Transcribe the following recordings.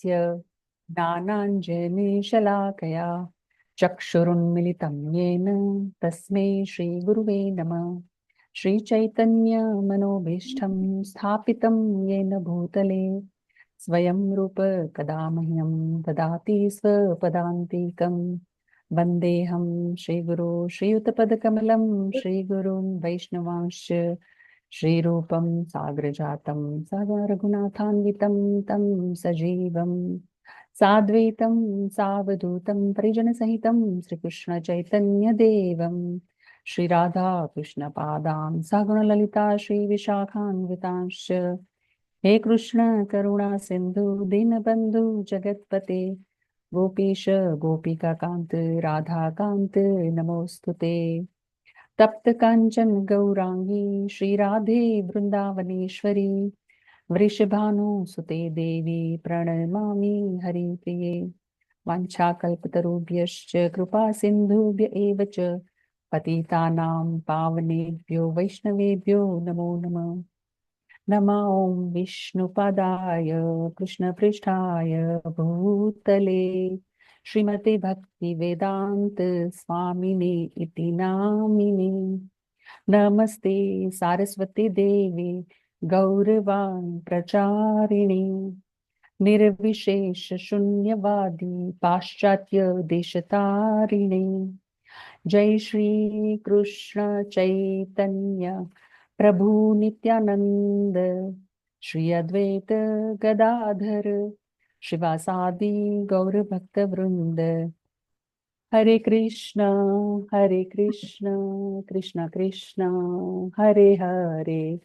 तस्य ज्ञानाञ्जनशलाकया चक्षुरुन्मिलितं येन तस्मै श्रीगुरुवे नमः। श्रीचैतन्यमनोभीष्टं स्थापितं येन भूतले स्वयं रूप कदा मह्यं ददाति स्वपदान्तिकं। वन्देऽहं श्रीगुरो श्रीयुतपदकमलं श्रीगुरुं वैष्णवांश्च श्रीरूपं साग्रजातं रघुनाथान्वितं तं सजीवं साद्वैतं सावधूतं परिजनसहितं श्रीकृष्णचैतन्यदेवं श्रीराधा कृष्णपादां सगुणललिता श्रीविशाखान्वितांश्च। हे कृष्ण करुणा सिंधु दीनबंधु जगत्पते गोपीश गोपिकाकांत राधाकांत नमोस्तुते। तप्त कांचन गौरांगी श्रीराधे वृंदावनेश्वरी वृषभानुसुते देवी प्रणमामि हरिप्रिये। वाञ्छाकल्पतरुभ्यश्च कृपा सिन्धुभ्य एव च पतितानां पावनेभ्यो वैष्णवेभ्यो नमो नमः। नमो ॐ विष्णुपदाय कृष्णपृष्ठाय भूतले श्रीमते भक्तिवेदान्त स्वामिने इति नामिने। नमस्ते सारस्वती देवी गौरवाणी प्रचारिणे निर्विशेष शून्यवादी पाश्चात्य देशतारिणे। जय श्री कृष्ण चैतन्य प्रभु नित्यानंद श्री अद्वैत गदाधर शिवासादि गौर भक्त वृंद। हरे कृष्ण कृष्ण कृष्ण हरे हरे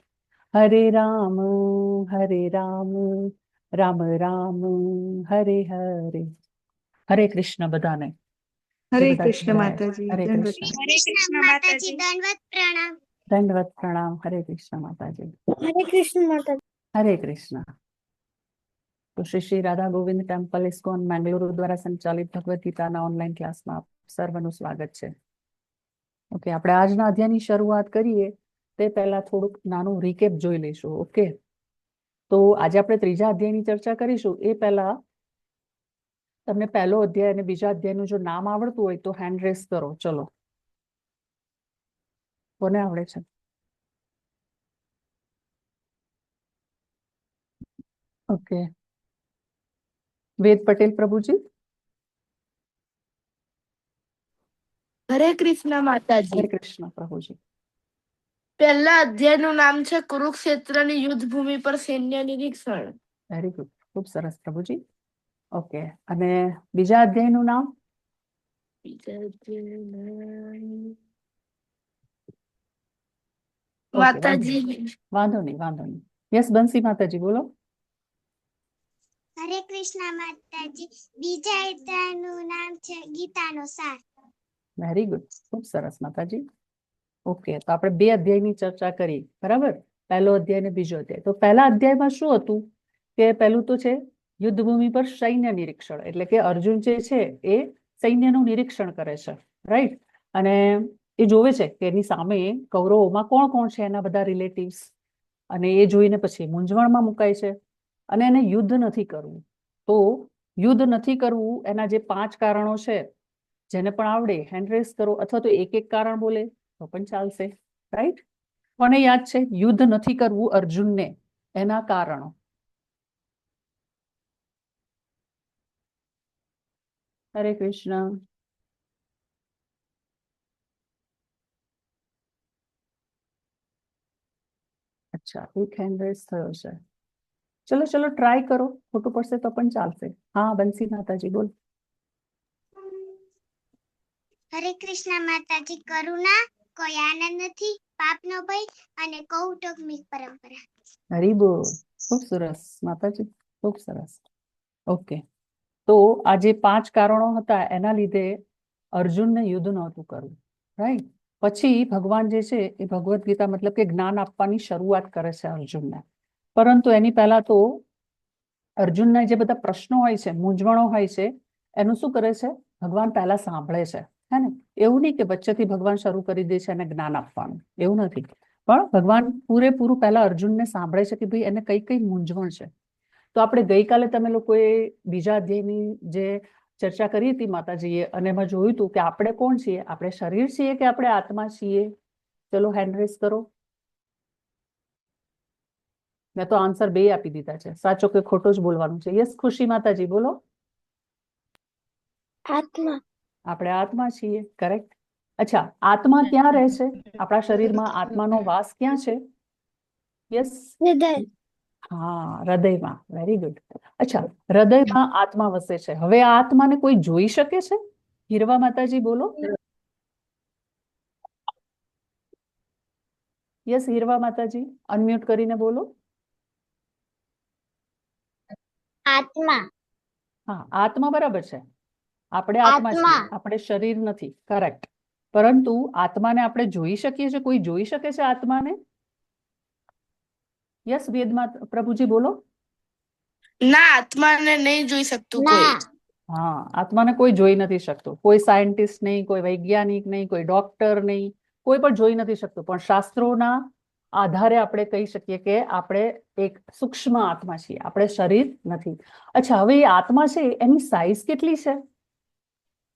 हरे राम राम राम हरे हरे। हरे कृष्ण बधाने। हरे कृष्ण माताजी। हरे दंडवत कृष्ण। हरे कृष्ण माताजी, दंडवत प्रणाम। दंडवत प्रणाम। हरे कृष्ण माताजी। हरे कृष्ण माताजी। हरे कृष्ण। तो श्री राधा गोविंद टेम्पल इस्कॉन मैंगलुरु द्वारा संचालित भगवद गीताना ऑनलाइन क्लासમાં સર્વનું સ્વાગત છે। ઓકે, આપણે આજના અધ્યાયની શરૂઆત કરીએ તે પહેલા થોડુંક નાનું રીકેપ જોઈ લઈશું। ઓકે, તો આજે આપણે ત્રીજા અધ્યાયની ચર્ચા કરીશું એ પહેલા તમને પહેલો અધ્યાય અને બીજા અધ્યાયનું જો નામ આવડતું હોય તો હેન્ડ રેસ કરો। ચલો, કોને આવડે છે? ઓકે, વેદ પટેલ પ્રભુજી। હરે કૃષ્ણ માતાજી। હરે કૃષ્ણ પ્રભુજી। પહેલા અધ્યાયનું નામ છે કુરુક્ષેત્રની યુદ્ધ ભૂમિ પર સૈન્ય નિરીક્ષણ। વેરી ગુડ, ખૂબ સરસ પ્રભુજી। ઓકે, અને બીજા અધ્યાયનું નામ? બીજા અધ્યાયનું ઓકે, માતાજી વાંધો નહીં, વાંધો નહીં। યસ બંસી માતાજી બોલો। હરે કૃષ્ણ માતાજી, બીજા અધ્યાયનું નામ છે ગીતાનો સાર। વેરી ગુડ, ખૂબ સરસ માતાજી। ઓકે, તો આપણે બે અધ્યાયની ચર્ચા કરી, બરાબર? પહેલો અધ્યાય અને બીજો અધ્યાય। તો પહેલા અધ્યાયમાં શું હતું કે પહેલું તો છે યુદ્ધભૂમિ પર સૈન્ય નિરીક્ષણ, એટલે કે અર્જુન જે છે એ સૈન્યનું નિરીક્ષણ કરે છે, રાઈટ? અને એ જોવે છે કે એની સામે કૌરવોમાં કોણ કોણ છે, એના બધા રિલેટિવ્સ, અને એ જોઈને પછી મૂંઝવણમાં મુકાય છે અને એને યુદ્ધ નથી કરવું। તો યુદ્ધ નથી કરવું એના જે 5 કારણો છે, જેને પણ આવડે હેન્ડ રેસ કરો, અથવા તો એક એક કારણ બોલે તો પણ ચાલશે, રાઈટ? કોને યાદ છે યુદ્ધ નથી કરવું અર્જુનને, એના કારણો? હરે કૃષ્ણ। અચ્છા, એક હેન્ડ રેસ થયો છે। ચલો ચલો ટ્રાય કરો, ખોટું પડશે તો પણ ચાલશે। હા બંસી માતાજી બોલ। હરે કૃષ્ણ માતાજી, કરુણા, કોઈ આનંદ નથી, પાપનો ભય અને કૌટુંબિક પરંપરા। હરી બોલ, ખૂબ સરસ માતાજી, ખૂબ સરસ। ઓકે, તો આ જે 5 કારણો હતા એના લીધે અર્જુનને યુદ્ધ નહોતું કરવું, રાઈટ? પછી ભગવાન જે છે એ ભગવદ ગીતા મતલબ કે જ્ઞાન આપવાની શરૂઆત કરે છે અર્જુનને। પરંતુ એની પહેલા તો અર્જુનના જે બધા પ્રશ્નો હોય છે, મૂંઝવણો હોય છે, એનું શું કરે છે ભગવાન પહેલા સાંભળે છે, હે ને? એવું નહીં કે વચ્ચેથી ભગવાન શરૂ કરી દે છે અને જ્ઞાન આપવાનું, એવું નથી। પણ ભગવાન પૂરેપૂરું પહેલા અર્જુનને સાંભળે છે કે ભાઈ એને કઈ કઈ મૂંઝવણ છે। તો આપણે ગઈકાલે તમે લોકોએ બીજા અધ્યાયની જે ચર્ચા કરી હતી માતાજીએ, અને એમાં જોયું હતું કે આપણે કોણ છીએ, આપણે શરીર છીએ કે આપણે આત્મા છીએ? ચલો હેન્ડ રેઝ કરો. મેં તો આન્સર 2 આપી દીધા છે, સાચો કે ખોટો જ બોલવાનું છે. યસ ખુશી માતાજી બોલો. આત્મા. આપણે આત્મા છીએ, કરેક્ટ. અચ્છા, આત્મા ક્યાં રહે છે? આપણા શરીરમાં આત્માનો વાસ ક્યાં છે? યસ, હૃદય. હા, હૃદયમાં. Very good. અચ્છા, હૃદયમાં આત્મા વસે છે. હવે આ આત્માને કોઈ જોઈ શકે છે? હીરવા માતાજી બોલો. યસ હીરવા માતાજી, અનમ્યુટ કરીને બોલો. આત્મા. હા, આત્મા બરાબર છે. આપણે આત્મા છીએ, આત્મા. આપણે શરીર નથી, કરેક્ટ. પરંતુ આત્માને આપણે જોઈ શકીએ છીએ? કોઈ જોઈ શકે છે આત્માને? યસ વેદમાં પ્રભુજી બોલો. ના, આત્માને નહીં જોઈ શકતું કોઈ. ના. હા, આત્માને કોઈ જોઈ નથી શકતું. કોઈ સાયન્ટિસ્ટ નહીં, કોઈ વૈજ્ઞાનિક નહીં, કોઈ ડોક્ટર નહીં, કોઈ પણ જોઈ નથી શકતું. પણ શાસ્ત્રોના આધારે આપણે કહી શકીએ કે આપણે એક સૂક્ષ્મ આત્મા છીએ, આપણે શરીર નથી. અચ્છા, હવે એ આત્મા છે એની સાઈઝ કેટલી છે?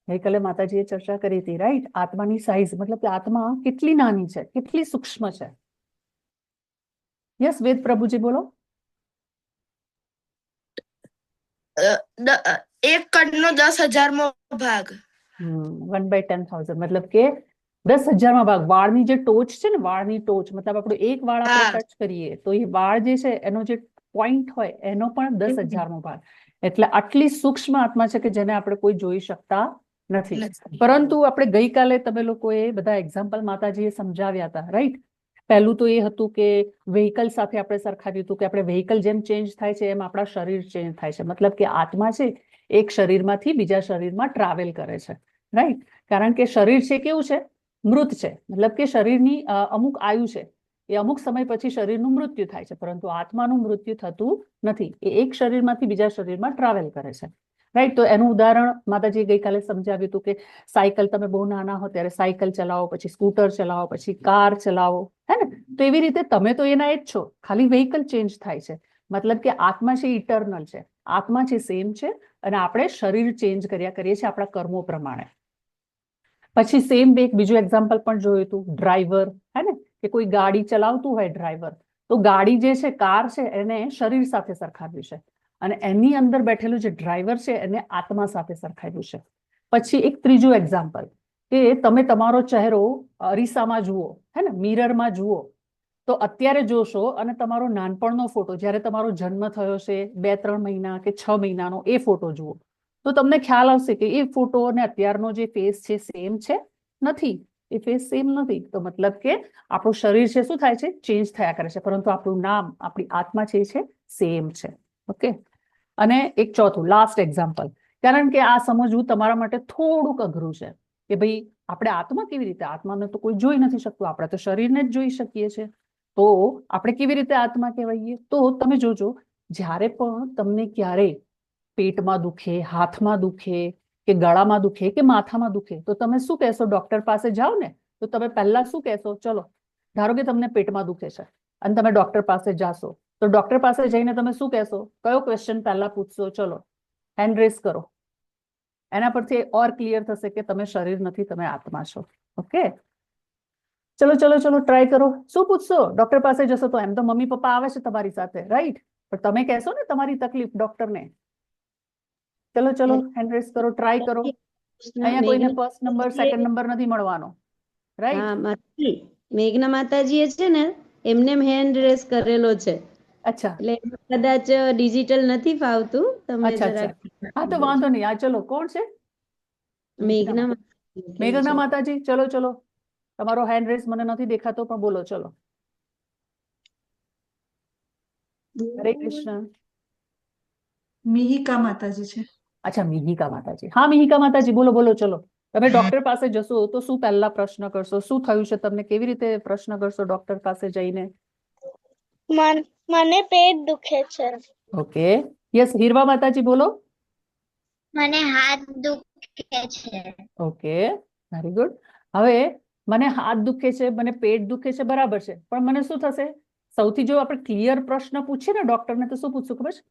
ગઈકાલે માતાજીએ ચર્ચા કરી હતી, રાઈટ? આત્માની સાઈઝ મતલબ કે આત્મા કેટલી નાની છે, કેટલી સૂક્ષ્મ છે? યસ વેદ પ્રભુજી બોલો. એક કણનો 10,000મો ભાગ. 1/10,000 મતલબ કે 10,000માં ભાગ. વાળની જે ટોચ છે ને, વાળની ટોચ મતલબ આપણું એક વાળ આપણે હા. ટચ કરીએ તો એ વાળ જે છે એનો જે પોઈન્ટ હોય એનો પણ 10,000મો ભાગ. એટલે આટલી સૂક્ષ્મ આત્મા છે કે જેને આપણે કોઈ જોઈ શકતા નથી. પરંતુ આપણે ગઈકાલે તમે લોકોએ બધા એક્ઝામ્પલ માતાજીએ સમજાવ્યા હતા, રાઈટ? પહેલું તો એ હતું કે વ્હીકલ સાથે આપણે સરખાવ્યું હતું કે આપણે વ્હીકલ જેમ ચેન્જ થાય છે એમ આપણા શરીર ચેન્જ થાય છે. મતલબ કે આત્મા છે એક શરીરમાંથી બીજા શરીરમાં ટ્રાવેલ કરે છે, રાઈટ? કારણ કે શરીર છે કેવું છે? મૃત છે. મતલબ કે શરીરની અમુક આયુ છે, એ અમુક સમય પછી શરીરનું મૃત્યુ થાય છે, પરંતુ આત્માનું મૃત્યુ થતું નથી. એ એક શરીરમાંથી બીજા શરીરમાં ટ્રાવેલ કરે છે, રાઈટ? તો એનું ઉદાહરણ માતાજીએ ગઈકાલે સમજાવ્યું હતું કે સાયકલ, તમે બહુ નાના હો ત્યારે સાયકલ ચલાવો, પછી સ્કૂટર ચલાવો, પછી કાર ચલાવો, હે ને? તો એવી રીતે તમે તો એના જ છો, ખાલી વ્હીકલ ચેન્જ થાય છે. મતલબ કે આત્મા છે ઇટરનલ છે, આત્મા છે સેમ છે, અને આપણે શરીર ચેન્જ કર્યા કરીએ છીએ આપણા કર્મો પ્રમાણે. પછી સેમ એક બીજું એક્ઝામ્પલ પણ જોયું હતું, ડ્રાઈવર, હે ને? કે કોઈ ગાડી ચલાવતું હોય ડ્રાઈવર, તો ગાડી જે છે, કાર છે, એને શરીર સાથે સરખાવ્યું છે, અને એની અંદર બેઠેલું જે ડ્રાઈવર છે એને આત્મા સાથે સરખાવ્યું છે. પછી એક ત્રીજું એક્ઝામ્પલ કે તમે તમારો ચહેરો અરીસામાં જુઓ, હે ને, મિરરમાં જુઓ, તો અત્યારે જોશો અને તમારો નાનપણનો ફોટો, જ્યારે તમારો જન્મ થયો છે 2-3 મહિના કે 6 મહિનાનો, એ ફોટો જુઓ તો તમને ખ્યાલ આવશે કે એ ફોટો અને અત્યારનો જે ફેસ છે સેમ છે? નથી, એ ફેસ સેમ નથી. તો મતલબ કે આપણું શરીર છે શું થાય છે? ચેન્જ થયા કરે છે, પરંતુ આપણું નામ, આપણી આત્મા છે સેમ છે. ઓકે. અને એક ચોથું લાસ્ટ એક્ઝામ્પલ, કારણ કે આ સમજવું તમારા માટે થોડુંક અઘરું છે કે ભાઈ આપણે આત્મા કેવી રીતે? આત્માને તો કોઈ જોઈ નથી શકતું, આપણે તો શરીરને જ જોઈ શકીએ છીએ. તો આપણે કેવી રીતે આત્મા કહેવાઈએ? તો તમે જોજો, જ્યારે પણ તમને ક્યારેય પેટમાં દુખે, હાથમાં દુખે, કે ગળામાં દુખે, કે માથામાં દુખે, તો તમે શું કહેશો? ડોક્ટર પાસે જાઓ ને, તો તમે પહેલા શું કહેશો? ચલો, ધારો કે તમને પેટમાં દુખે છે અને તમે ડોક્ટર પાસે જાશો, તો ડોક્ટર પાસે જઈને તમે શું કહેશો? કયો ક્વેશ્ચન પહેલા પૂછશો? ચલો હેન્ડ રેઝ કરો. એના પરથી ઓર ક્લિયર થશે કે તમે શરીર નથી, તમે આત્મા છો. ઓકે, ચલો ચલો ચલો ટ્રાય કરો. શું પૂછશો? ડોક્ટર પાસે જશો તો એમ તો મમ્મી પપ્પા આવે છે તમારી સાથે, રાઈટ? પણ તમે કહેશો ને તમારી તકલીફ ડોક્ટરને. ચલો ચલો હેન્ડ રેઝ કરો, ટ્રાય કરો. અહીંયા કોઈને ફર્સ્ટ નંબર, સેકન્ડ નંબર નથી મળવાનો, રાઈટ? હા માતાજી, મેઘના માતાજીએ છે ને એમને હેન્ડ રેસ કરેલો છે, અચ્છા એટલે કદાચ ડિજિટલ નથી ફાવતું. તમે અચ્છા જરાક અચ્છા, હા તો વાંધો નહીં. આ ચલો, કોણ છે? મેઘના મેઘના માતાજી, ચલો ચલો, તમારો હેન્ડ રેઝ મને નથી દેખાતો, પણ બોલો ચલો. હરે કૃષ્ણ. મિહિકા માતાજી છે. અચ્છા, મિહિકા માતાજી. હા મિહિકા માતાજી, બોલો બોલો, ચલો. તમે ડોક્ટર પાસે જશો તો શું પહેલા પ્રશ્ન કરશો? શું થયું છે તમને? કેવી રીતે પ્રશ્ન કરશો ડોક્ટર પાસે જઈને? મને પેટ દુખે છે. ઓકે, યસ હીરવા માતાજી બોલો. મને હાથ દુખે છે. Okay, very good. હવે મને હાથ દુખે છે, મને પેટ દુખે છે, બરાબર છે, પણ મને શું થશે? સૌથી જો આપણે ક્લિયર પ્રશ્ન પૂછીએ ને ડોક્ટરને, તો શું પૂછશું ખબર છે?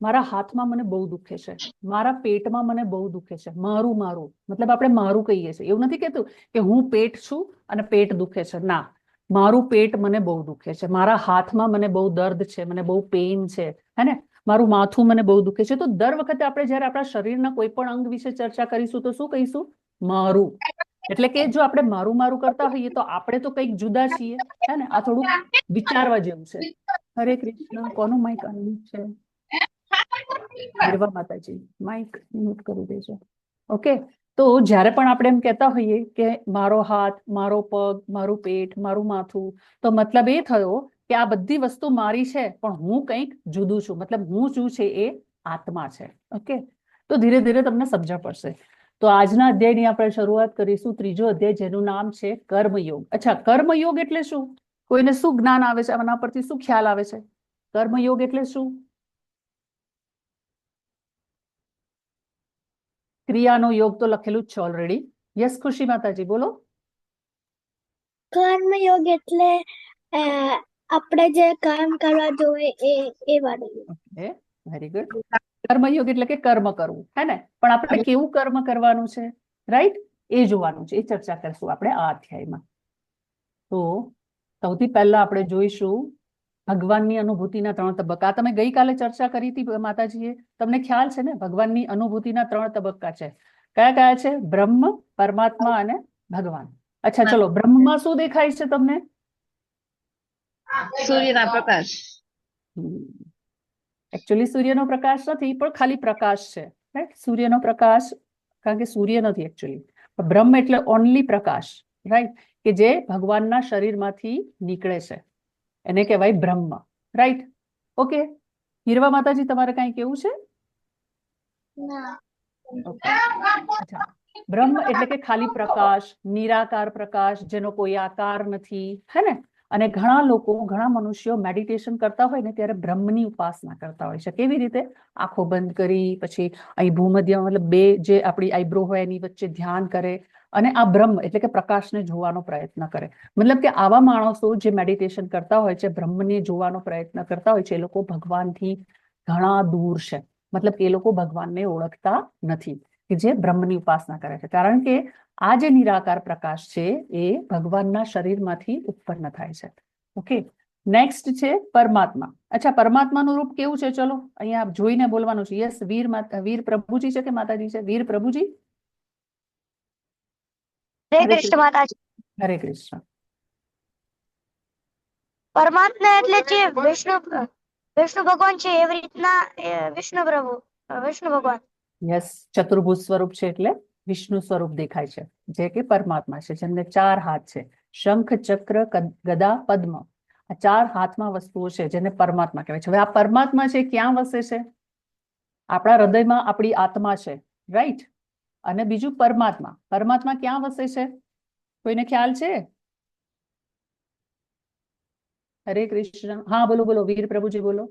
મારા હાથમાં મને બહુ દુખે છે, મારા પેટમાં મને બહુ દુખે છે, મારું મારું મતલબ આપણે મારું કહીએ છીએ, એવું નથી કહેતું કે હું પેટ છું અને પેટ દુખે છે, ના, મારું પેટ મને બહુ દુખે છે, મારા હાથમાં મને બહુ દર્દ છે, મને બહુ પેઇન છે, હે ને, મારું માથું મને બહુ દુખે છે. તો દર વખતે આપણે જ્યારે આપણા શરીરના કોઈ પણ અંગ વિશે ચર્ચા કરીશું તો શું કહીશું? મારું. એટલે કે જો આપણે મારું મારું કરતા હોઈએ તો આપણે તો કંઈક જુદા છીએ, હે ને, આ થોડુંક વિચારવા જેવું છે. હરે કૃષ્ણ. કોનું માઇક અનમ્યુટ છે? ગરવા માતાજી, માઇક મ્યુટ કરી દેજો. ઓકે, તો જ્યારે પણ આપણે એમ કહેતા હોઈએ કે મારો હાથ, મારો પગ, મારું પેટ, મારું માથું, તો મતલબ એ થયો કે આ બધી વસ્તુ મારી છે, પણ હું કંઈક જુદું છું, મતલબ હું શું છે એ આત્મા છે. ઓકે, તો ધીરે ધીરે તમને સમજણ પડશે. તો આજના અધ્યાયની આપણે શરૂઆત કરીશું, ત્રીજો અધ્યાય, જેનું નામ છે કર્મયોગ. અચ્છા, કર્મયોગ એટલે શું? કોઈને શું જ્ઞાન આવે છે આના પરથી? શું ખ્યાલ આવે છે? કર્મયોગ એટલે શું? ક્રિયાનો યોગ તો લખેલું જ છે ઓલરેડી. યસ ખુશી માતાજી, બોલો. કર્મયોગ એટલે આપણે જે કામ કરવા જોઈએ એ વાળું. Okay, very good. કર્મયોગ એટલે કે કર્મ કરવું, હે ને, પણ આપણે કેવું કર્મ કરવાનું છે, રાઈટ, એ જોવાનું છે, એ ચર્ચા કરશું આપણે આ અધ્યાયમાં. તો સૌથી પહેલા આપણે જોઈશું ભગવાનની અનુભૂતિના 3 તબક્કા. તમે ગઈકાલે ચર્ચા કરી હતી માતાજીએ, તમને ખ્યાલ છે ને? ભગવાનની અનુભૂતિના 3 તબક્કા છે. કયા કયા છે? બ્રહ્મ, પરમાત્મા અને ભગવાન. અચ્છા, ચલો, બ્રહ્મમાં શું દેખાય છે તમને? સૂર્યના પ્રકાશ. એકચ્યુઅલી સૂર્યનો પ્રકાશ નથી, પણ ખાલી પ્રકાશ છે, રાઈટ? સૂર્યનો પ્રકાશ, કારણ કે સૂર્ય નથી એકચ્યુઅલી. બ્રહ્મ એટલે ઓનલી પ્રકાશ, રાઈટ, કે જે ભગવાનના શરીરમાંથી નીકળે છે, એને કહેવાય બ્રહ્મ, રાઈટ? ઓકે, હીરવા માતાજી, તમારે કઈ કેવું છે? અચ્છા, બ્રહ્મ એટલે કે ખાલી પ્રકાશ, નિરાકાર પ્રકાશ, જેનો કોઈ આકાર નથી, હે ને? અને ઘણા લોકો, ઘણા મનુષ્યો મેડિટેશન કરતા હોય ને ત્યારે બ્રહ્મની ઉપાસના કરતા હોય છે. કેવી રીતે? આંખો બંધ કરી, પછી અહીં ભૂમધ્ય, મતલબ બે જે આપણી આઈબ્રો હોય એની વચ્ચે ધ્યાન કરે, અને આ બ્રહ્મ એટલે કે પ્રકાશને જોવાનો પ્રયત્ન કરે. મતલબ કે આવા માણસો જે મેડિટેશન કરતા હોય છે, બ્રહ્મને જોવાનો પ્રયત્ન કરતા હોય છે, એ લોકો ભગવાનથી ઘણા દૂર છે. મતલબ કે એ લોકો ભગવાનને ઓળખતા નથી, કે જે બ્રહ્મની ઉપાસના કરે છે. કારણ કે આ જે નિરાકાર પ્રકાશ છે એ ભગવાનના શરીરમાંથી ઉત્પન્ન થાય છે. ઓકે, નેક્સ્ટ છે પરમાત્મા. અચ્છા, પરમાત્માનું રૂપ કેવું છે? ચલો અહીંયા જોઈને બોલવાનું છે. યસ, વીર પ્રભુજી છે કે માતાજી છે? વીર પ્રભુજી. હરે કૃષ્ણ માતાજી. હરે કૃષ્ણ. પરમાત્મા એટલે જે વિષ્ણુ ભગવાન છે એવી રીતના વિષ્ણુ ભગવાન. યસ, ચતુર્ભુજ સ્વરૂપ છે એટલે વિષ્ણુ સ્વરૂપ દેખાય છે, જે કે પરમાત્મા છે, જેમને 4 હાથ છે. શંખ, ચક્ર, ગદા, પદ્મ, આ 4 હાથમાં વસ્તુઓ છે જેને પરમાત્મા કહેવાય છે. હવે આ પરમાત્મા છે ક્યાં વસે છે? આપણા હૃદયમાં આપણી આત્મા છે, રાઈટ? અને બીજું પરમાત્મા. પરમાત્મા ક્યાં વસે છે? કોઈને ખ્યાલ છે? હરે કૃષ્ણ. હા, બોલો બોલો, વીર પ્રભુજી બોલો.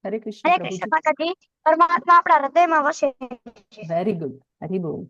હરે કૃષ્ણ પ્રભુજી. માતાજી, પરમાત્મા આપણા હૃદયમાં વસે છે. વેરી ગુડ, હરી બોલ.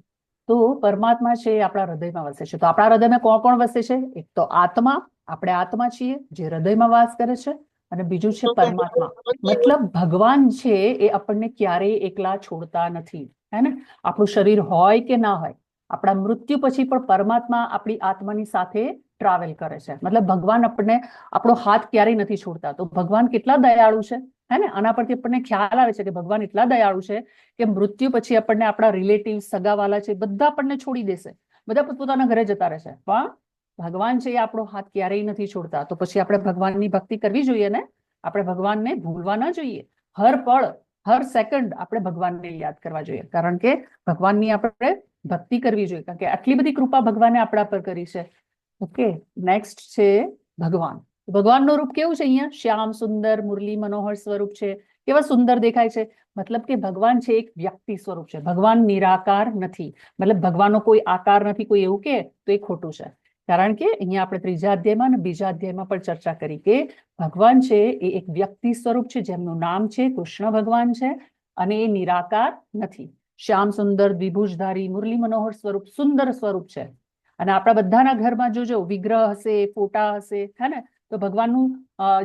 તો પરમાત્મા છે એ આપણા હૃદયમાં વસે છે. તો આપણા હૃદયમાં કોણ કોણ વસે છે? એક તો આત્મા, આપણે આત્મા છીએ જે હૃદયમાં વાસ કરે છે, અને બીજું છે પરમાત્મા. મતલબ ભગવાન છે એ આપણને ક્યારેય એકલા છોડતા નથી, હે ને? આપણું શરીર હોય કે ના હોય, આપણા મૃત્યુ પછી પણ પરમાત્મા આપણી આત્માની સાથે ટ્રાવેલ કરે છે. મતલબ ભગવાન આપણને આપણો હાથ ક્યારેય નથી છોડતા. તો ભગવાન કેટલા દયાળુ છે, હે ને? આના પરથી આપણને ખ્યાલ આવે છે કે ભગવાન એટલા દયાળુ છે કે મૃત્યુ પછી આપણને આપણા રિલેટિવ, સગાવાલા છે, બધા આપણને છોડી દેશે, બધા પોતપોતાના ઘરે જતા રહેશે, પણ ભગવાન છે એ આપણો હાથ ક્યારેય નથી છોડતા. તો પછી આપણે ભગવાનની ભક્તિ કરવી જોઈએ ને? આપણે ભગવાનને ભૂલવા ના જોઈએ. હર પળ, હર સેકન્ડ આપણે ભગવાનને યાદ કરવા જોઈએ, કારણ કે ભગવાનની આપણે ભક્તિ કરવી જોઈએ, કારણ કે આટલી બધી કૃપા ભગવાને આપણા પર કરી છે. ઓકે, નેક્સ્ટ છે ભગવાન. ભગવાનનું રૂપ કેવું છે? અહીંયા શ્યામ સુંદર મુરલી મનોહર સ્વરૂપ છે. કેવા સુંદર દેખાય છે. મતલબ કે ભગવાન છે એક વ્યક્તિ સ્વરૂપ છે. ભગવાન નિરાકાર નથી, મતલબ ભગવાનનો કોઈ આકાર નથી, કોઈ એવું કે તો એ ખોટું છે. કારણ કે અહીંયા આપણે 3જા અધ્યાયમાં અને 2જા અધ્યાયમાં પણ ચર્ચા કરી કે ભગવાન છે એ એક વ્યક્તિ સ્વરૂપ છે, જેમનું નામ છે કૃષ્ણ ભગવાન છે, અને એ નિરાકાર નથી. શ્યામ સુંદર, દ્વિભુજધારી, મુરલી મનોહર સ્વરૂપ, સુંદર સ્વરૂપ છે. અને આપણા બધાના ઘરમાં જોજો વિગ્રહ હશે, ફોટા હશે, હે ને? તો તો ભગવાનનું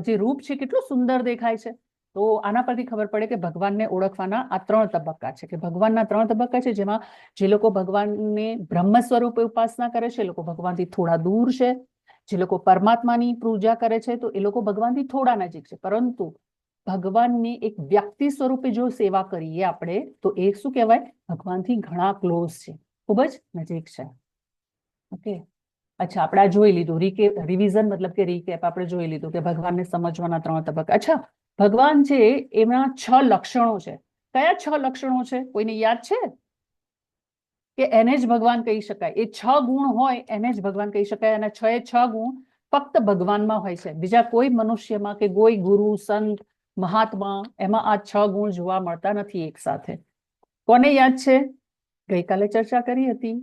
જે રૂપ છે કેટલું સુંદર દેખાય છે. તો આના પરથી ખબર પડે કે ભગવાનને ઓળખવાના આ 3 તબક્કા છે, કે ભગવાનના 3 તબક્કા છે, જેમાં જે લોકો ભગવાનને બ્રહ્મ સ્વરૂપે ઉપાસના કરે છે એ લોકો ભગવાનથી થોડા દૂર છે, જે લોકો પરમાત્માની પૂજા કરે છે તો એ લોકો ભગવાનથી થોડા નજીક છે, પરંતુ ભગવાનની એક વ્યક્તિ સ્વરૂપે જો સેવા કરીએ આપણે તો એ શું કહેવાય, ભગવાનથી ઘણા ક્લોઝ છે, ખૂબ જ નજીક છે. ઓકે, અચ્છા, આપણે આ જોઈ લીધું રિવિઝન, મતલબ કે રીકેપ આપણે જોઈ લીધું કે ભગવાનને સમજવાના 3 તબક્કા. અચ્છા, ભગવાન છે એના 6 લક્ષણો છે. કયા 6 લક્ષણો છે, કોઈને યાદ છે? કે એને જ ભગવાન કહી શકાય, એ 6 ગુણ હોય એને જ ભગવાન કહી શકાય, અને 6 ગુણ ફક્ત ભગવાનમાં હોય છે, બીજા કોઈ મનુષ્યમાં કે કોઈ ગુરુ, સંત, મહાત્મા એમાં આ 6 ગુણ જોવા મળતા નથી એક સાથે. કોને યાદ છે? ગઈકાલે ચર્ચા કરી હતી.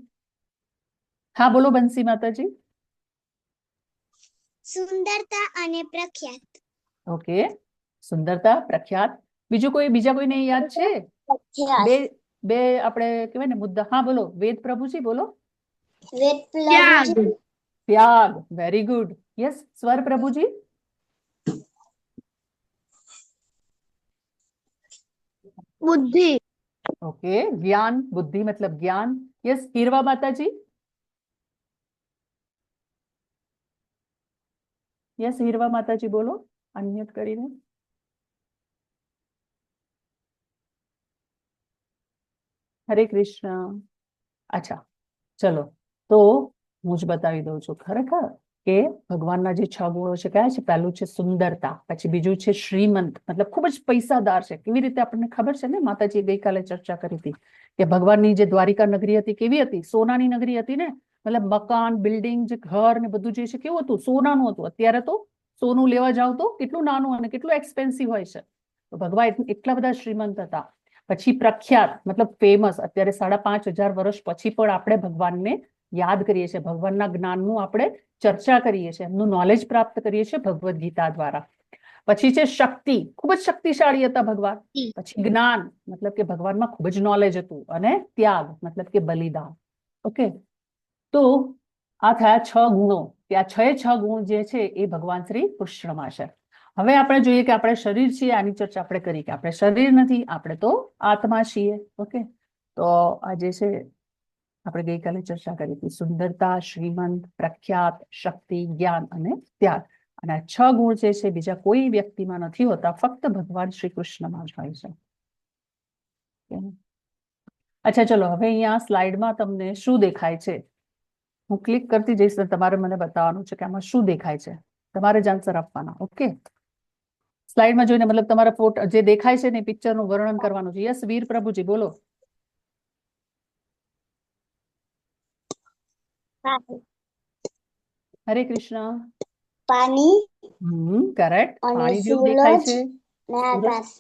હા બોલો બંસી માતાજી. સુંદરતા અને પ્રખ્યાત. ઓકે, સુંદરતા, પ્રખ્યાત. બીજા કોઈને યાદ છે? બે આપણે કહેવાય ને મુદ્દા. હા બોલો, વેદ પ્રભુજી બોલો. ત્યાગ, ત્યાગ, વેરી ગુડ. યસ, સ્વર પ્રભુજી. બુદ્ધિ, ઓકે, જ્ઞાન, બુદ્ધિ મતલબ જ્ઞાન. યસ, હીરવા માતાજી. યસ, હીરવા માતાજી બોલો, અનમ્યુટ કરીને. હરે કૃષ્ણ. અચ્છા, ચલો તો હું જ બતાવી દઉં છું ખરેખર કે ભગવાનના જે 6 ગુણો છે કયા છે. પહેલું છે સુંદરતા, પછી બીજું છે શ્રીમંત, મતલબ ખૂબ જ પૈસાદાર છે. કેવી રીતે આપણને ખબર છે ને, માતાજીએ ગઈકાલે ચર્ચા કરી હતી કે ભગવાનની જે દ્વારિકા નગરી હતી કેવી હતી, સોનાની નગરી હતી ને, મતલબ મકાન, બિલ્ડિંગ, જે ઘર ને બધું જે છે કેવું હતું, સોનાનું હતું. અત્યારે તો સોનું લેવા જાવ તો કેટલું નાનું અને કેટલું એક્સપેન્સિવ હોય છે. તો ભગવાન એટલા બધા શ્રીમંત હતા. પછી પ્રખ્યાત મતલબ ફેમસ. અત્યારે 5,500 વર્ષ પછી પણ આપણે ભગવાનને યાદ કરીએ છીએ, ભગવાનના જ્ઞાનનું આપણે ચર્ચા કરીએ છીએ, એમનું નોલેજ પ્રાપ્ત કરીએ છીએ ભગવદ્ ગીતા દ્વારા. પછી છે શક્તિ, ખૂબ જ શક્તિશાળી હતા ભગવાન. પછી જ્ઞાન, મતલબ કે ભગવાનમાં ખૂબ જ નોલેજ હતું, અને ત્યાગ મતલબ કે બલિદાન. ઓકે, તો આ થયા 6 ગુણો. ત્યાં 6 ગુણ જે છે એ ભગવાન શ્રી કૃષ્ણમાં છે. હવે આપણે જોઈએ કે આપણે શરીર છીએ, આની ચર્ચા આપણે કરી કે આપણે શરીર નથી, આપણે તો આત્મા છીએ. ઓકે, તો આ જે છે આપણે ગઈકાલે ચર્ચા કરી હતી, સુંદરતા, શ્રીમંત, પ્રખ્યાત, શક્તિ, જ્ઞાન અને ત્યાગ. અને આ 6 ગુણ જે છે બીજા કોઈ વ્યક્તિમાં નથી હોતા, ફક્ત ભગવાન શ્રી કૃષ્ણમાં જ હોય છે. અચ્છા, ચલો હવે અહીંયા સ્લાઇડમાં તમને શું દેખાય છે, હું ક્લિક કરતી જઈશ ને તમારે મને બતાવવાનું છે કે આમાં શું દેખાય છે, તમારે જ આન્સર આપવાના. ઓકે, સ્લાઇડમાં જોઈને મતલબ તમારા ફોટો જે દેખાય છે ને પિક્ચરનું વર્ણન કરવાનું છે. યસ, વીર પ્રભુજી બોલો. હરે કૃષ્ણ. પાણી કરેક્ટ, અને પાણી જેવું દેખાય છે. ને આકાશ.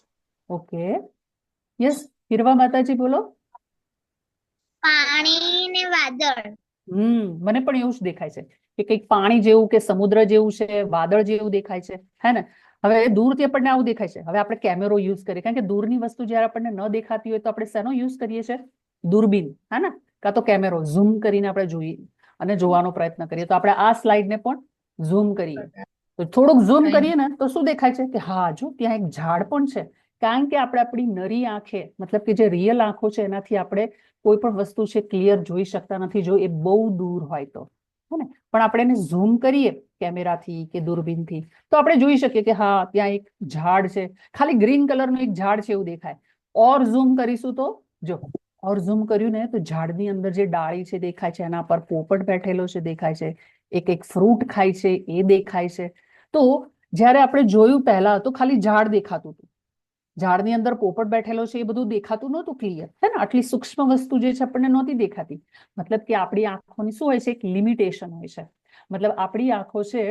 ઓકે, યસ, હીરવા માતાજી બોલો. પાણી ને વાદળ. મને પણ એવું જ દેખાય છે કે કંઈક પાણી જેવું કે સમુદ્ર જેવું છે, વાદળ જેવું દેખાય છે, હે ને. હવે દૂરથી આપણને આવું દેખાય છે. હવે આપણે કેમેરો યુઝ કરીએ, કારણ કે દૂરની વસ્તુ જયારે આપણને ન દેખાતી હોય તો આપણે શેનો યુઝ કરીએ છીએ? દૂરબીન, હે ને, કાં તો કેમેરો. ઝૂમ કરીને આપણે જોઈએ અને જોવાનો પ્રયત્ન કરીએ. તો આપણે આ સ્લાઇડને પણ ઝૂમ કરીએ, તો થોડુંક ઝૂમ કરીએ ને તો શું દેખાય છે કે હા, જો ત્યાં એક ઝાડ પણ છે. કારણ કે આપણે આપણી નરી આંખે, મતલબ કે જે રિયલ આંખો છે એનાથી આપણે કોઈ પણ વસ્તુ છે ક્લિયર જોઈ શકતા નથી, જો એ બહુ દૂર હોય તો, હે ને. પણ આપણે એને ઝૂમ કરીએ કેમેરાથી કે દૂરબીનથી તો આપણે જોઈ શકીએ કે હા, ત્યાં એક ઝાડ છે, ખાલી ગ્રીન કલરનું એક ઝાડ છે એવું દેખાય. ઓર ઝૂમ કરીશું તો જો, ઓર ઝૂમ કર્યું ને તો ઝાડની અંદર જે ડાળી છે દેખાય છે, એના પર પોપટ બેઠેલો છે દેખાય છે, એક ફ્રૂટ ખાય છે એ દેખાય છે. તો જ્યારે આપણે જોયું પહેલા તો ખાલી ઝાડ દેખાતું હતું, ઝાડની અંદર પોપટ બેઠેલો છે એ બધું દેખાતું નહોતું ક્લિયર, હે ને. આટલી સૂક્ષ્મ વસ્તુ જે છે આપણને નહોતી દેખાતી. મતલબ કે આપણી આંખોની શું હોય છે, એક લિમિટેશન હોય છે. મતલબ આપણી આંખો છે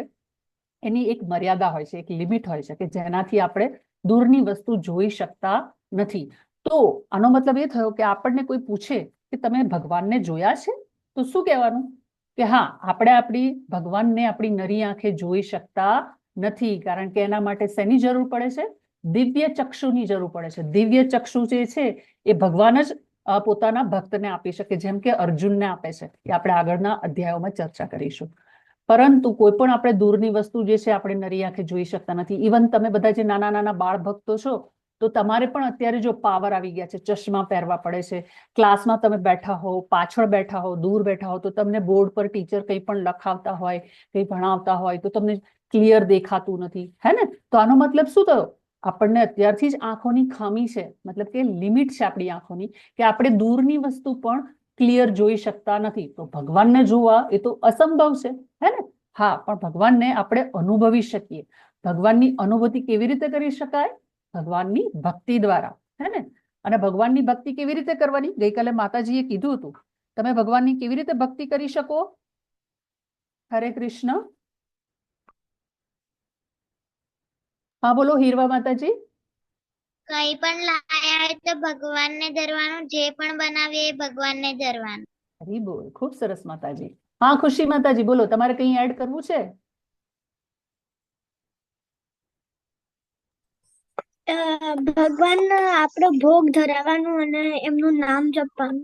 એની એક મર્યાદા હોય છે, એક લિમિટ હોય છે કે જેનાથી આપણે દૂરની વસ્તુ જોઈ શકતા નથી. તો આનો મતલબ એ થયો કે આપણને કોઈ પૂછે કે તમે ભગવાનને જોયા છે, તો શું કહેવાનું કે હા, આપણે આપણી ભગવાનને આપણી નરી આંખે જોઈ શકતા નથી. કારણ કે એના માટે શેની જરૂર પડે છે? દિવ્ય ચક્ષુની જરૂર પડે છે. દિવ્ય ચક્ષુ જે છે એ ભગવાન જ પોતાના ભક્તને આપી શકે, જેમ કે અર્જુનને આપે છે, એ આપણે આગળના અધ્યાયોમાં ચર્ચા કરીશું. પરંતુ કોઈ પણ આપણે દૂરની વસ્તુ જે છે આપણે નરી આંખે જોઈ શકતા નથી. ઇવન તમે બધા જે નાના નાના બાળ ભક્તો છો તો તમારે પણ અત્યારે જો પાવર આવી ગયા છે, ચશ્મા પહેરવા પડે છે, ક્લાસમાં તમે બેઠા હો, પાછળ બેઠા હો, દૂર બેઠા હો, તો તમને બોર્ડ પર ટીચર કંઈ પણ લખાવતા હોય, કંઈ ભણાવતા હોય તો તમને ક્લિયર દેખાતું નથી, હે ને? તો આનો મતલબ શું થયો? આપણને અત્યારથી જ આંખોની ખામી છે, મતલબ કે લિમિટ છે આપણી આંખોની, કે આપણે દૂરની વસ્તુ પણ ક્લિયર જોઈ શકતા નથી. તો ભગવાનને જોવા એ તો અસંભવ છે, હે ને? હા, પણ ભગવાનને આપણે અનુભવી શકીએ. ભગવાનની અનુભૂતિ કેવી રીતે કરી શકાય? ભગવાનની ભક્તિ દ્વારા, હે ને? અને ભગવાનની ભક્તિ કેવી રીતે કરવાની? ગઈકાલે માતાજીએ કીધું હતું. તમે ભગવાનની કેવી રીતે ભક્તિ કરી શકો? હરે કૃષ્ણ. હા બોલો હીરવા માતાજી. કઈ પણ લાયા હોય તો ભગવાનને ધરવાનું, જે પણ બનાવીએ એ ભગવાનને ધરવાનું. હરી બોલ, ખૂબ સરસ માતાજી. હા ખુશી માતાજી બોલો, તમારે કંઈ એડ કરવું છે? ભગવાન આપણો ભોગ ધરાવવાનું અને એમનું નામ જપવાનું.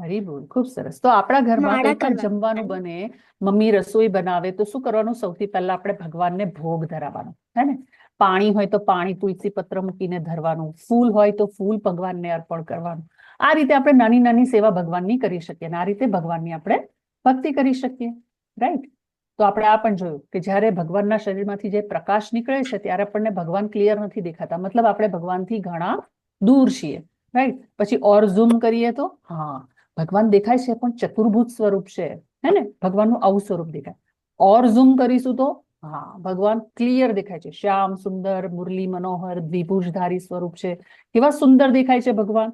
હરી બોલ, ખૂબ સરસ. તો આપણા ઘરમાં માળા કંઈ પણ કરવાની. જમવાનું બને, મમ્મી રસોઈ બનાવે તો શું કરવાનું? સૌથી પહેલા આપણે ભગવાનને ભોગ ધરાવવાનો, હે ને? પાણી હોય તો પાણી તુલસી પત્ર મૂકીને ધરવાનું, ફૂલ હોય તો ફૂલ ભગવાનને અર્પણ કરવાનું. આ રીતે આપણે નાની નાની સેવા ભગવાનની કરી શકીએ અને આ રીતે ભગવાનની આપણે ભક્તિ કરી શકીએ, રાઈટ? તો આપણે આ પણ જોયું કે જ્યારે ભગવાનના શરીરમાંથી જે પ્રકાશ નીકળે છે ત્યારે આપણને ભગવાન ક્લિયર નથી દેખાતા, મતલબ આપણે ભગવાનથી ઘણા દૂર છીએ, રાઈટ? પછી ઓર ઝૂમ કરીએ તો હા, ભગવાન દેખાય છે પણ ચતુર્ભુજ સ્વરૂપ છે, હે ને? ભગવાનનું આવું સ્વરૂપ દેખાય. ઓર ઝૂમ કરીશું તો હા, ભગવાન ક્લિયર દેખાય છે, શ્યામ સુંદર મુરલી મનોહર દ્વિભુજધારી સ્વરૂપ છે. કેવા સુંદર દેખાય છે ભગવાન.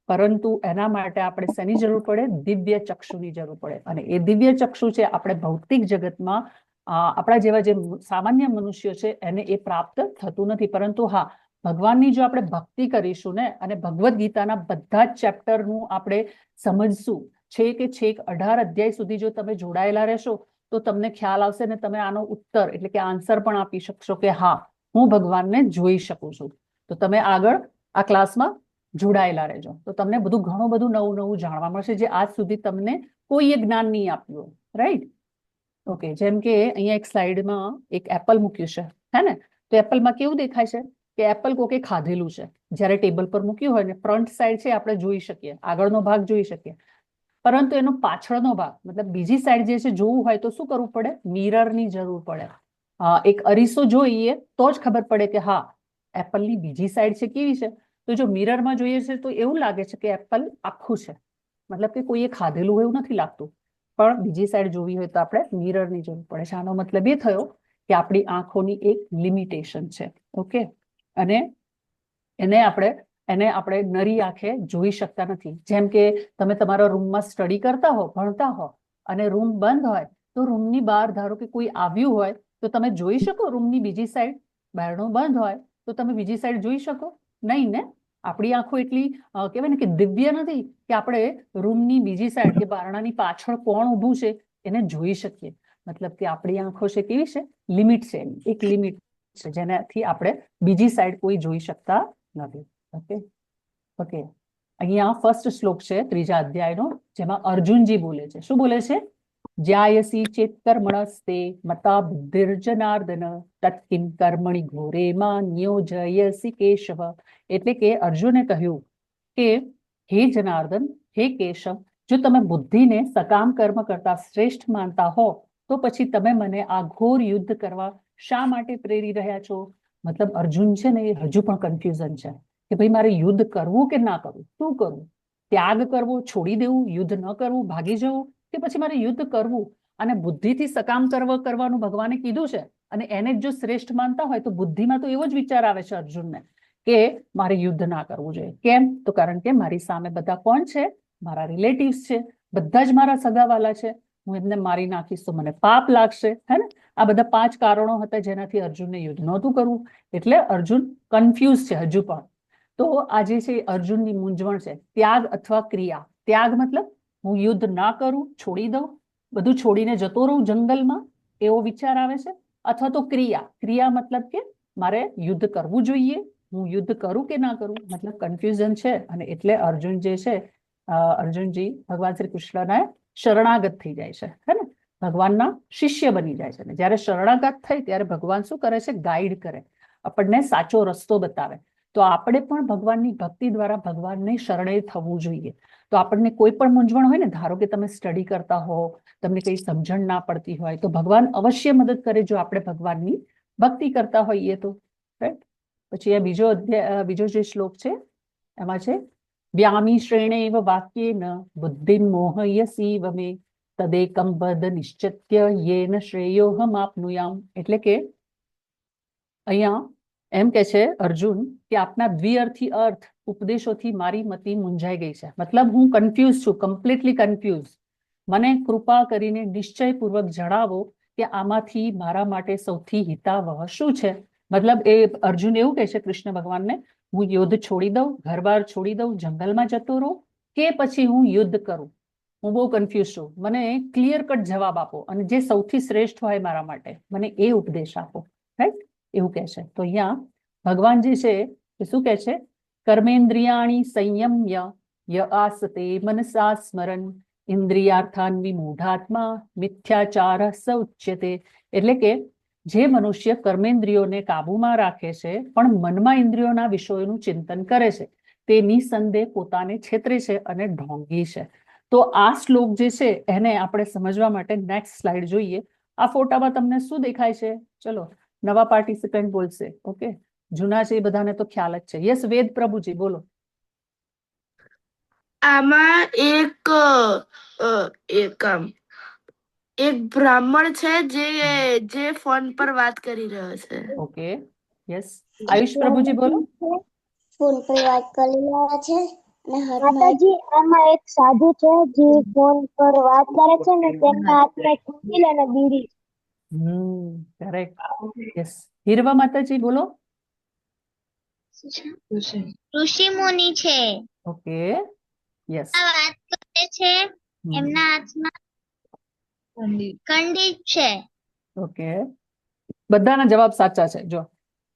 પરંતુ એના માટે આપણે શેની જરૂર પડે? દિવ્ય ચક્ષુની જરૂર પડે. અને એ દિવ્ય ચક્ષુ છે આપણે ભૌતિક જગતમાં આપણા જેવા જે સામાન્ય મનુષ્યો છે એને એ પ્રાપ્ત થતું નથી. પરંતુ હા, ભગવાનની જો આપણે ભક્તિ કરીશું ને અને ભગવદ્ ગીતાના બધા જ ચેપ્ટરનું આપણે સમજશું, છેક 18 અધ્યાય સુધી જો તમે જોડાયેલા રહેશો તો તમને ખ્યાલ આવશે ને તમે આનો ઉત્તર એટલે કે આન્સર પણ આપી શકશો કે હા, હું ભગવાનને જોઈ શકું છું. તો તમે આગળ આ ક્લાસમાં જોડાયેલા રહેજો તો તમને બધું ઘણું બધું નવું નવું જાણવા મળશે જે આજ સુધી તમને કોઈએ જ્ઞાન નહીં આપ્યું, રાઈટ? ઓકે, જેમ કે અહીંયા એક સ્લાઇડમાં એક એપલ મૂક્યું છે, હે ને? તો એપલમાં કેવું દેખાય છે કે એપલ કોકે ખાધેલું છે. જ્યારે ટેબલ પર મૂક્યું હોય ને ફ્રન્ટ સાઈડ છે આપણે જોઈ શકીએ, આગળનો ભાગ જોઈ શકીએ, પરંતુ એનો પાછળનો ભાગ મતલબ બીજી સાઈડ જે છે જોવું હોય તો શું કરવું પડે? મિરરની જરૂર પડે. એક અરીસો જોઈએ તો જ ખબર પડે કે હા, એપલની બીજી સાઈડ છે કેવી છે. તો જો મિરરમાં જોઈએ છે તો એવું લાગે છે કે એપલ આખું છે, મતલબ કે કોઈએ ખાધેલું હોય એવું નથી લાગતું. પણ બીજી સાઈડ જોવી હોય તો આપણે મિરરની જરૂર પડે છે. આનો મતલબ એ થયો કે આપણી આંખોની એક લિમિટેશન છે, ઓકે? અને એને આપણે નરી આંખે જોઈ શકતા નથી. જેમ કે તમે તમારા રૂમમાં સ્ટડી કરતા હો, ભણતા હો અને રૂમ બંધ હોય તો રૂમની બહાર ધારો કે કોઈ આવ્યું હોય તો તમે જોઈ શકો રૂમની બીજી સાઈડ? બારણું બંધ હોય તો તમે બીજી સાઈડ જોઈ શકો નહીં ને? આપણી આંખો એટલી કહેવાય ને કે દિવ્ય નથી કે આપણે રૂમની બીજી સાઈડ કે બારણાની પાછળ કોણ ઊભું છે એને જોઈ શકીએ. મતલબ કે આપણી આંખો છે કેવી છે? લિમિટ છે, એક લિમિટ છે જેનાથી આપણે બીજી સાઈડ કોઈ જોઈ શકતા નથી. ઓકે ઓકે, અહીંયા ફર્સ્ટ શ્લોક છે 3જા અધ્યાયનો, જેમાં અર્જુનજી બોલે છે. શું બોલે છે? જ્યાયસી ચેત કર્મણસ્તે મતા બુદ્ધિર્જનાર્દન તત્કિમ કર્મણિ ઘોરે માં નિયોજયસી કેશવ. એટલે કે અર્જુને કહ્યું કે હે જનાર્દન, હે કેશવ, જો તમે બુદ્ધિને સકામ કર્મ કરતા શ્રેષ્ઠ માનતા હો તો પછી તમે મને આ ઘોર યુદ્ધ કરવા શા માટે પ્રેરી રહ્યા છો? મતલબ અર્જુન છે ને એ હજુ પણ કન્ફ્યુઝન છે કે ભાઈ મારે યુદ્ધ કરવું કે ના કરવું, શું કરવું? ત્યાગ કરવો, છોડી દેવું, યુદ્ધ ન કરવું, ભાગી જવું, કે પછી મારે યુદ્ધ કરવું? અને બુદ્ધિથી સકામ કરવાનું ભગવાને કીધું છે અને એને જો શ્રેષ્ઠ માનતા હોય તો બુદ્ધિમાં તો એવો જ વિચાર આવે છે અર્જુનને કે મારે યુદ્ધ ના કરવું જોઈએ. કેમ? તો કારણ કે મારી સામે બધા કોણ છે? મારા રિલેટિવ્સ છે, બધા જ મારા સગાવાલા છે. હું એમને મારી નાખીશ તો મને પાપ લાગશે, હે ને? આ બધા 5 કારણો હતા જેનાથી અર્જુનને યુદ્ધ નહોતું કરવું. એટલે અર્જુન કન્ફ્યુઝ છે હજુ પણ. તો આ જે છે અર્જુનની મૂંઝવણ છે, ત્યાગ અથવા ક્રિયા. ત્યાગ મતલબ હું યુદ્ધ ના કરું, છોડી દઉં, બધું છોડીને જતો રહું જંગલમાં, એવો વિચાર આવે છે. અથવા તો ક્રિયા, ક્રિયા મતલબ કે મારે યુદ્ધ કરવું જોઈએ, હું યુદ્ધ કરું કે ના કરું, મતલબ કન્ફ્યુઝન છે. અને એટલે અર્જુન જે છે અર્જુનજી ભગવાન શ્રી કૃષ્ણને શરણાગત થઈ જાય છે, હે ને? ભગવાનના શિષ્ય બની જાય છે. અને જ્યારે શરણાગત થઈ ત્યારે ભગવાન શું કરે છે? ગાઈડ કરે, આપણને સાચો રસ્તો બતાવે. તો આપણે પણ ભગવાનની ભક્તિ દ્વારા ભગવાનને શરણે થવું જોઈએ. તો આપણને કોઈ પણ મૂંઝવણ હોય ને, ધારો કે તમે સ્ટડી કરતા હો, તમને કઈ સમજણ ના પડતી હોય, તો ભગવાન અવશ્ય મદદ કરે જો આપણે ભગવાનની ભક્તિ કરતા હોઈએ તો. રાઈટ. પછી આ બીજો જે શ્લોક છે એમાં છે વ્યામી શ્રેણેવ વાક્યેન બુદ્ધિમ મોહયસીવ મે તદેકમ વદ નિશ્ચત્ય યેન શ્રેયોહમ આપનુયામ. એટલે કે અહીંયા એમ કે છે અર્જુન કે આપના દ્વિઅર્થી અર્થ ઉપદેશોથી મારી મતિ મૂંઝાઈ ગઈ છે. મતલબ હું કન્ફ્યુઝ છું, કમ્પ્લીટલી કન્ફ્યુઝ. મને કૃપા કરીને નિશ્ચયપૂર્વક જણાવો કે આમાંથી મારા માટે સૌથી હિતાવહ શું છે. મતલબ એ અર્જુન એવું કહે છે કૃષ્ણ ભગવાનને, હું યુદ્ધ છોડી દઉં, ઘરબાર છોડી દઉં, જંગલમાં જતો રહું, કે પછી હું યુદ્ધ કરું? હું બહુ કન્ફ્યુઝ છું, મને ક્લિયર કટ જવાબ આપો, અને જે સૌથી શ્રેષ્ઠ હોય મારા માટે મને એ ઉપદેશ આપો. રાઈટ, એવું કહે છે. તો અહીંયા ભગવાન જે છે એ શું કહે છે? કર્મેન્દ્રિયાણી સંયમ્ય ય આસતે મનસા સ્મરન ઇન્દ્રિયાર્થાન વિમૂઢાત્મા મિથ્યાચાર સ ઉચ્યતે. એટલે કે જે મનુષ્ય કર્મેન્દ્રિયોને કાબુમાં રાખે છે પણ મનમાં ઇન્દ્રિયોના વિષયોનું ચિંતન કરે છે, તે નિસંદેહ પોતાને છેતરે છે અને ઢોંગી છે. તો આ શ્લોક જે છે એને આપણે સમજવા માટે નેક્સ્ટ સ્લાઇડ જોઈએ. આ ફોટામાં તમને શું દેખાય છે? ચલો, નવા પાર્ટિસિપન્ટ બોલશે. ઓકે, જૂના છે એ બધાને તો ખ્યાલ જ છે. યસ, વેદ પ્રભુજી બોલો. આમાં એક બ્રાહ્મણ છે જે ફોન પર વાત કરી રહ્યો છે. Okay, yes. આયુષ પ્રભુજી બોલો. ફોન પર વાત કરી રહ્યા છે અને હાથમાં માતાજી, આમાં એક સાધુ છે જે ફોન પર વાત કરે છે ને તેમના હાથમાં એક ઉકીલ અને બીડી. કરેક્ટ. યસ. હીરવા માતાજી બોલો. ઋષિ મુનિ છે. Okay, yes. આ વાત કરે છે, એમના હાથમાં કંડીલ છે. ઓકે, બધાના જવાબ સાચા છે. જો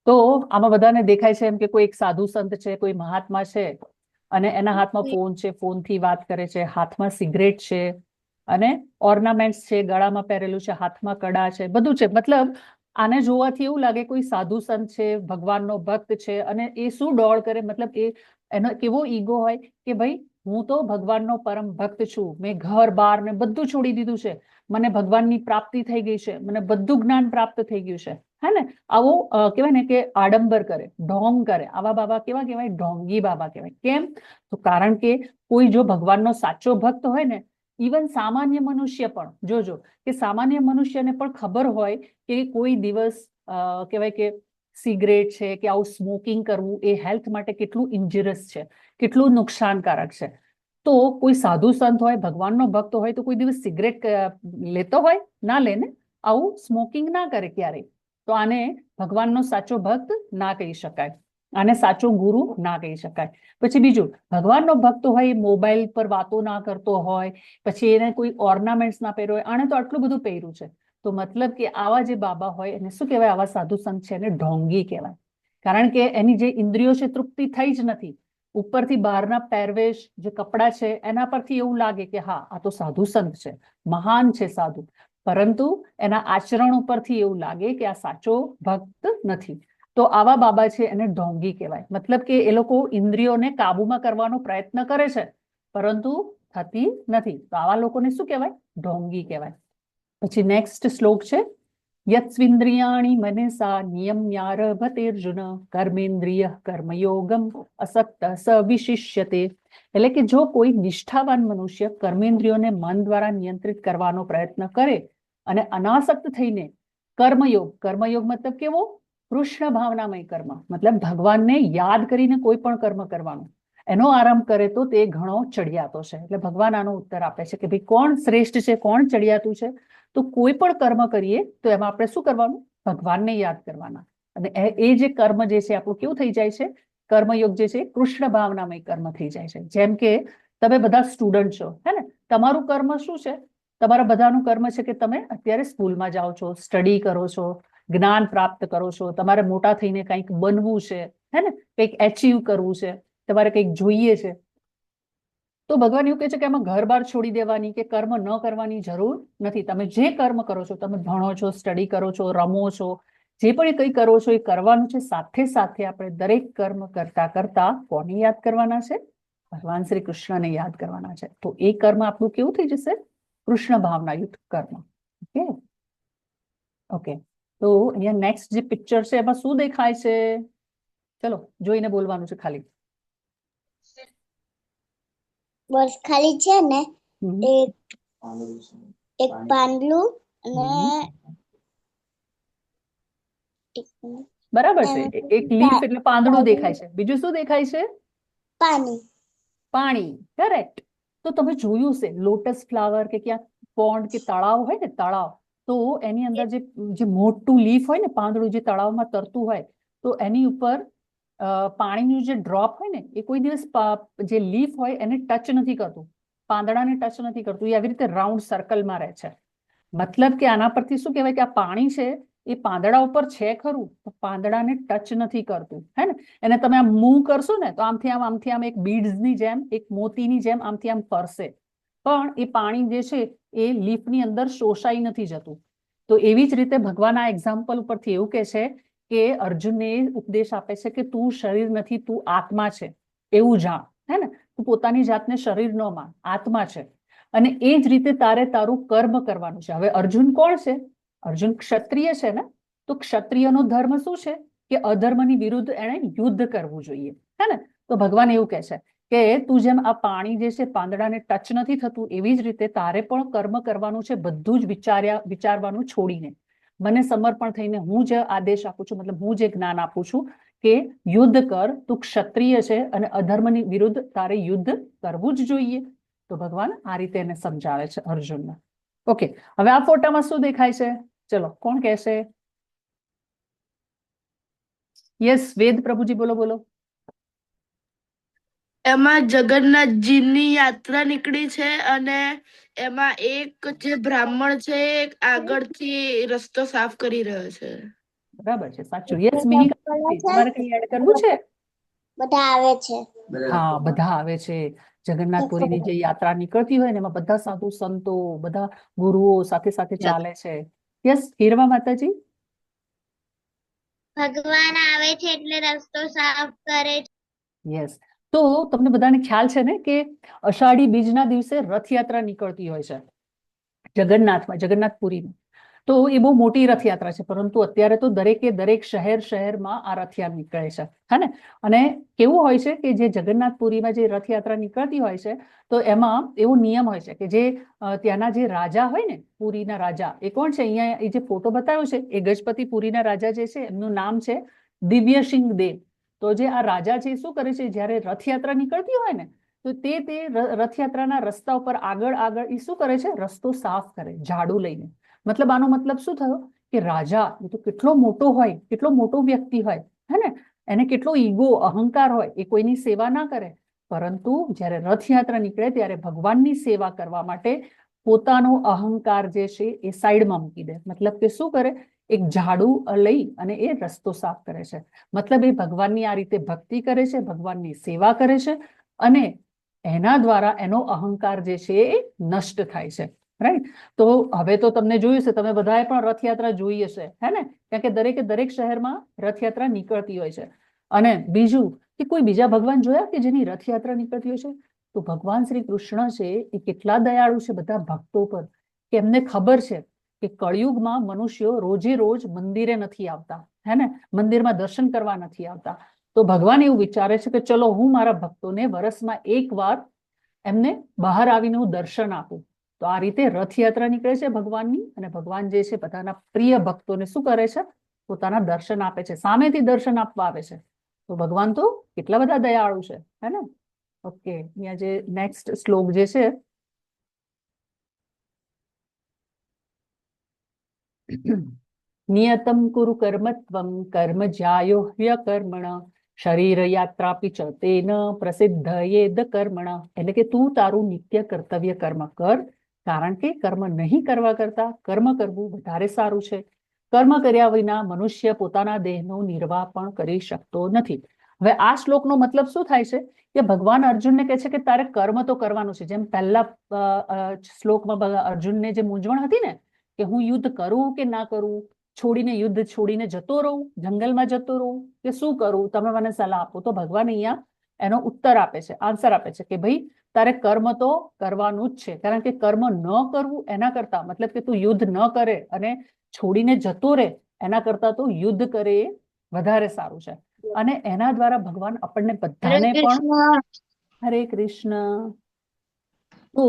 તો આમાં બધાને દેખાય છે એમ કે કોઈ એક સાધુ સંત છે, કોઈ મહાત્મા છે, અને એના હાથમાં ફોન છે, ફોનથી વાત કરે છે, હાથમાં સિગરેટ છે, અને ઓર્નામેન્ટ્સ છે, ગળામાં પહેરેલું છે, હાથમાં કડા છે, બધું છે. મતલબ આને જોવાથી એવું લાગે કોઈ સાધુ સંત છે, ભગવાનનો ભક્ત છે, અને એ શું દોડ કરે, મતલબ એનો કેવો ઈગો હોય કે ભાઈ હું તો ભગવાનનો પરમ ભક્ત છું, મેં ઘર બાર ને બધું છોડી દીધું છે, મને ભગવાનની પ્રાપ્તિ થઈ ગઈ છે, મને બધું જ્ઞાન પ્રાપ્ત થઈ ગયું છે. હે ને? આવો કહેવાય ને કે આડંબર કરે, ઢોંગ કરે. આવા બાબા કેવા કહેવાય? ઢોંગી બાબા કહેવાય. કેમ? તો કારણ કે કોઈ જો ભગવાનનો સાચો ભક્ત હોય ને, ઇવન સામાન્ય મનુષ્ય પણ, જોજો કે સામાન્ય મનુષ્યને પણ ખબર હોય કે કોઈ દિવસ કહેવાય કે સિગરેટ છે કે આવું સ્મોકિંગ કરવું એ હેલ્થ માટે કેટલું ઇન્જુરિયસ છે, કેટલું નુકસાનકારક છે. તો કોઈ સાધુ સંત હોય, ભગવાનનો ભક્ત હોય, તો કોઈ દિવસ સિગરેટ લેતો હોય? ના લે ને. આવું સ્મોકિંગ ના કરે ક્યારેય. તો આને ભગવાનનો સાચો ભક્ત ના કહી શકાય, આને સાચો ગુરુ ના કહી શકાય. પછી બીજું, ભગવાનનો ભક્ત હોય એ મોબાઈલ પર વાતો ના કરતો હોય, પછી એને કોઈ ઓર્નામેન્ટ્સ ના પહેર્યો હોય, આને તો આટલું બધું પહેર્યું છે, તો મતલબ કે આવા જે બાબા હોય એને શું કહેવાય? આવા સાધુ સંત છે એને ઢોંગી કહેવાય. કારણ કે એની જે ઇન્દ્રિયો છે તૃપ્તિ થઈ જ નથી. ઉપરથી બહારના પહેરવેશ, જે કપડા છે, એના પરથી એવું લાગે કે હા આ તો સાધુ સંત છે, મહાન છે સાધુ, પરંતુ એના આચરણ ઉપરથી એવું લાગે કે આ સાચો ભક્ત નથી. તો આવા બાબા છે એને ઢોંગી કહેવાય. મતલબ કે એ લોકો ઇન્દ્રિયોને કાબુમાં કરવાનો પ્રયત્ન કરે છે પરંતુ થતી નથી. તો આવા લોકોને શું કહેવાય? ઢોંગી કહેવાય. પછી નેક્સ્ટ શ્લોક છે યત્સ્વિન્દ્રિયાણિ મનસા નિયમ્યારભતેર્જુન કર્મેન્દ્રિય કર્મયોગમ અસક્ત સ વિશિષ્યતે. એટલે કે જો કોઈ નિષ્ઠાવાન મનુષ્ય કર્મેન્દ્રિયોને મન દ્વારા નિયંત્રિત કરવાનો પ્રયત્ન કરે અને અનાસક્ત થઈને કર્મયોગ, કર્મયોગ મતલબ કેવો? કૃષ્ણ ભાવનામય કર્મ, મતલબ ભગવાનને યાદ કરીને કોઈ પણ કર્મ કરવાનું, એનો આરંભ કરે તો તે ઘણો ચડિયાતો છે. એટલે ભગવાન આનો ઉત્તર આપે છે કે ભાઈ કોણ શ્રેષ્ઠ છે, કોણ ચડિયાતું છે? તો કોઈ પણ કર્મ કરીએ તો એમાં આપણે શું કરવાનું? ભગવાનને યાદ કરવાના. અને એ જે કર્મ જે છે આપણું કેવું થઈ જાય છે? કર્મયોગ જે છે કૃષ્ણ ભાવનામય કર્મ થઈ જાય છે. જેમ કે તમે બધા સ્ટુડન્ટ છો, હે ને? તમારું કર્મ શું છે? તમારા બધાનું કર્મ છે કે તમે અત્યારે સ્કૂલમાં જાઓ છો, સ્ટડી કરો છો, જ્ઞાન પ્રાપ્ત કરો છો, તમારે મોટા થઈને કંઈક બનવું છે, હે ને? કંઈક એચીવ કરવું છે, તમારે કંઈક જોઈએ છે. તો ભગવાન એવું કહે છે કે એમાં ઘર બાર છોડી દેવાની કે કર્મ ન કરવાની જરૂર નથી. તમે જે કર્મ કરો છો, તમે ભણો છો, સ્ટડી કરો છો, રમો છો, જે પણ કંઈ કરો છો એ કરવાનું છે. સાથે સાથે આપણે દરેક કર્મ કરતા કરતા કોને યાદ કરવાના છે? ભગવાન શ્રી કૃષ્ણને યાદ કરવાના છે. તો એ કર્મ આપણું કેવું થઈ જશે? કૃષ્ણ ભાવના યુક્ત કર્મ. ઓકે ઓકે, તો અહીંયા નેક્સ્ટ જે પિક્ચર છે એમાં શું દેખાય છે? ચલો જોઈને બોલવાનું છે ખાલી. બસ ખાલી છે ને હમ. એક પાંદડું અને બરાબર છે. એક લીફ એટલે પાંદડું દેખાય છે. બીજું શું દેખાય છે? પાણી. પાણી. કરેક્ટ. તો તમે જોયું છે લોટસ ફ્લાવર કે ક્યાંક પોન્ડ કે તળાવ હોય ને, તળાવ, તો એની અંદર જે મોટું લીફ હોય ને, પાંદડું જે તળાવમાં તરતું હોય, તો એની ઉપર પાણીનું જે ડ્રોપ હોય ને, એ કોઈ દિવસ જે લીફ હોય એને ટચ નથી કરતું, પાંદડાને ટચ નથી કરતું. એ આવી રીતે રાઉન્ડ સર્કલમાં રહે છે. મતલબ કે આના પરથી શું કહેવાય કે આ પાણી છે એ પાંદડા ઉપર છે ખરું, તો પાંદડાને ટચ નથી કરતું, હે ને. એને તમે આમ મૂવ કરશો ને તો આમથી આમ એક બીડ્સની જેમ, એક મોતીની જેમ આમથી આમ ફરશે, પણ એ પાણી જે છે એ લીફની અંદર શોષાઈ નથી જતું. તો એવી જ રીતે ભગવાન આ એક્ઝામ્પલ ઉપરથી એવું કહે છે કે અર્જુનને ઉપદેશ આપે છે કે તું શરીર નથી, તું આત્મા છે, એવું જાણ, હે ને. તું પોતાની જાતને શરીર ન માન, આત્મા છે. અને એ જ રીતે તારે તારું કર્મ કરવાનું છે. હવે અર્જુન કોણ છે? અર્જુન ક્ષત્રિય છે ને. તો ક્ષત્રિયનો ધર્મ શું છે કે અધર્મની વિરુદ્ધ એણે યુદ્ધ કરવું જોઈએ, હે ને. તો ભગવાન એવું કહે છે કે તું જેમ આ પાણી જે છે પાંદડાને ટચ નથી થતું, એવી જ રીતે તારે પણ કર્મ કરવાનું છે, બધું જ વિચારવાનું છોડીને મને સમર્પણ થઈને હું જે આદેશ આપું છું, મતલબ હું જે જ્ઞાન આપું છું કે યુદ્ધ કર, તું ક્ષત્રિય છે અને અધર્મની વિરુદ્ધ તારે યુદ્ધ કરવું જ જોઈએ. તો ભગવાન આ રીતે એને સમજાવે છે અર્જુનને. ઓકે, હવે આ ફોટામાં શું દેખાય છે? ચલો કોણ કહેશે? યસ, વેદ પ્રભુજી, બોલો બોલો. એમાં જગન્નાથજીની યાત્રા નીકળી છે અને એમાં એક જે બ્રાહ્મણ છે એ આગળથી રસ્તો સાફ કરી રહ્યો છે. બરાબર છે, સાચું. યસ મિહિકા, તમારે કઈ એડ કરવું છે? બધા આવે છે. હા, બધા આવે છે. જગન્નાથપુરીની જે યાત્રા નીકળતી હોય ને એમાં બધા સાધુ સંતો, બધા ગુરુઓ સાથે સાથે ચાલે છે. યસ, હીરવા માતાજી. ભગવાન આવે છે એટલે રસ્તો સાફ કરે છે. યસ. તો તમને બધાને ખ્યાલ છે ને કે અષાઢી બીજના દિવસે રથયાત્રા નીકળતી હોય છે જગન્નાથમાં, જગન્નાથપુરીમાં. તો એ બહુ મોટી રથયાત્રા છે, પરંતુ અત્યારે તો દરેક શહેરમાં આ રથયાત્રા નીકળે છે, હે ને. અને કેવું હોય છે કે જે જગન્નાથપુરીમાં જે રથયાત્રા નીકળતી હોય છે, તો એમાં એવો નિયમ હોય છે કે જે ત્યાંના જે રાજા હોય ને, પુરીના રાજા, એ કોણ છે? અહીંયા એ જે ફોટો બતાવ્યો છે એ ગજપતિ પુરીના રાજા જે છે એમનું નામ છે દિવ્યસિંહ દેવ. તો જે આ રાજા છે એ શું કરે છે, જ્યારે રથયાત્રા નીકળતી હોય ને તો તે રથયાત્રાના રસ્તા ઉપર આગળ એ શું કરે છે? રસ્તો સાફ કરે, ઝાડુ લઈને. મતલબ આનો મતલબ શું થયો કે રાજા એ તો કેટલો મોટો હોય, કેટલો મોટો વ્યક્તિ હોય, હે ને. એને કેટલો ઈગો, અહંકાર હોય, એ કોઈની સેવા ના કરે, પરંતુ જ્યારે રથયાત્રા નીકળે ત્યારે ભગવાનની સેવા કરવા માટે પોતાનો અહંકાર જે છે એ સાઈડમાં મૂકી દે. મતલબ કે શું કરે? એક ઝાડુ લઈ અને એ રસ્તો સાફ કરે છે. મતલબ એ ભગવાનની આ રીતે ભક્તિ કરે છે, ભગવાનની સેવા કરે છે, અને એના દ્વારા એનો અહંકાર જે છે એ નષ્ટ થાય છે. રાઈટ. તો હવે તો તમને જોયું છે, તમે બધાએ પણ રથયાત્રા જોઈ હશે, હે ને. કારણ કે દરેક શહેરમાં રથયાત્રા નીકળતી હોય છે. અને બીજું કે કોઈ બીજા ભગવાન જોયા કે જેની રથયાત્રા નીકળતી હોય છે? તો ભગવાન શ્રી કૃષ્ણ છે એ કેટલા દયાળુ છે બધા ભક્તો પર, કે એમને ખબર છે કે કળિયુગમાં મનુષ્યો રોજે રોજ મંદિરે નથી આવતા, હે ને, મંદિરમાં દર્શન કરવા નથી આવતા. તો ભગવાન એવું વિચારે છે કે ચલો હું મારા ભક્તોને વર્ષમાં એકવાર એમને બહાર આવીને હું દર્શન આપું. તો આ રીતે રથયાત્રા નીકળે છે ભગવાનની, અને ભગવાન જે છે બધાના પ્રિય ભક્તોને શું કરે છે? પોતાના દર્શન આપે છે, સામેથી દર્શન આપવા આવે છે. તો ભગવાન તો કેટલા બધા દયાળુ છે, હે ને. ઓકે, અહીંયા જે નેક્સ્ટ શ્લોક જે છે, નિયતમ કુરુ કર્મત્વમ કર્મ જ્યાયો હ્યકર્મણ શરીર યાત્રાપી ચ તેન પ્રસિદ્ધયેદ કર્મણ. એટલે કે તું તારું નિત્ય કર્તવ્ય કર્મ કર, કારણ કે કર્મ નહીં કરવા કરતા કર્મ કરવું વધારે સારું છે. કર્મ કર્યા વિના મનુષ્ય પોતાના દેહનો નિર્વાહ પણ કરી શકતો નથી. હવે આ શ્લોકનો મતલબ શું થાય છે કે ભગવાન અર્જુનને કહે છે કે તારે કર્મ તો કરવાનું છે. જેમ પહેલા શ્લોકમાં અર્જુનને જે મૂંઝવણ હતી ને કે હું યુદ્ધ કરું કે ના કરું, યુદ્ધ છોડીને જતો રહું, જંગલમાં જતો રહું કે શું કરું, તમે મને સલાહ આપો. તો ભગવાન અહીંયા એનો ઉત્તર આપે છે, આન્સર આપે છે કે ભાઈ તારે કર્મ તો કરવાનું જ છે. કારણ કે કર્મ ન કરવું એના કરતા, મતલબ કે તું યુદ્ધ ન કરે અને છોડીને જતો રહે એના કરતા તો યુદ્ધ કરે એ વધારે સારું છે. અને એના દ્વારા ભગવાન આપણને બધાને પણ હરે કૃષ્ણ. તો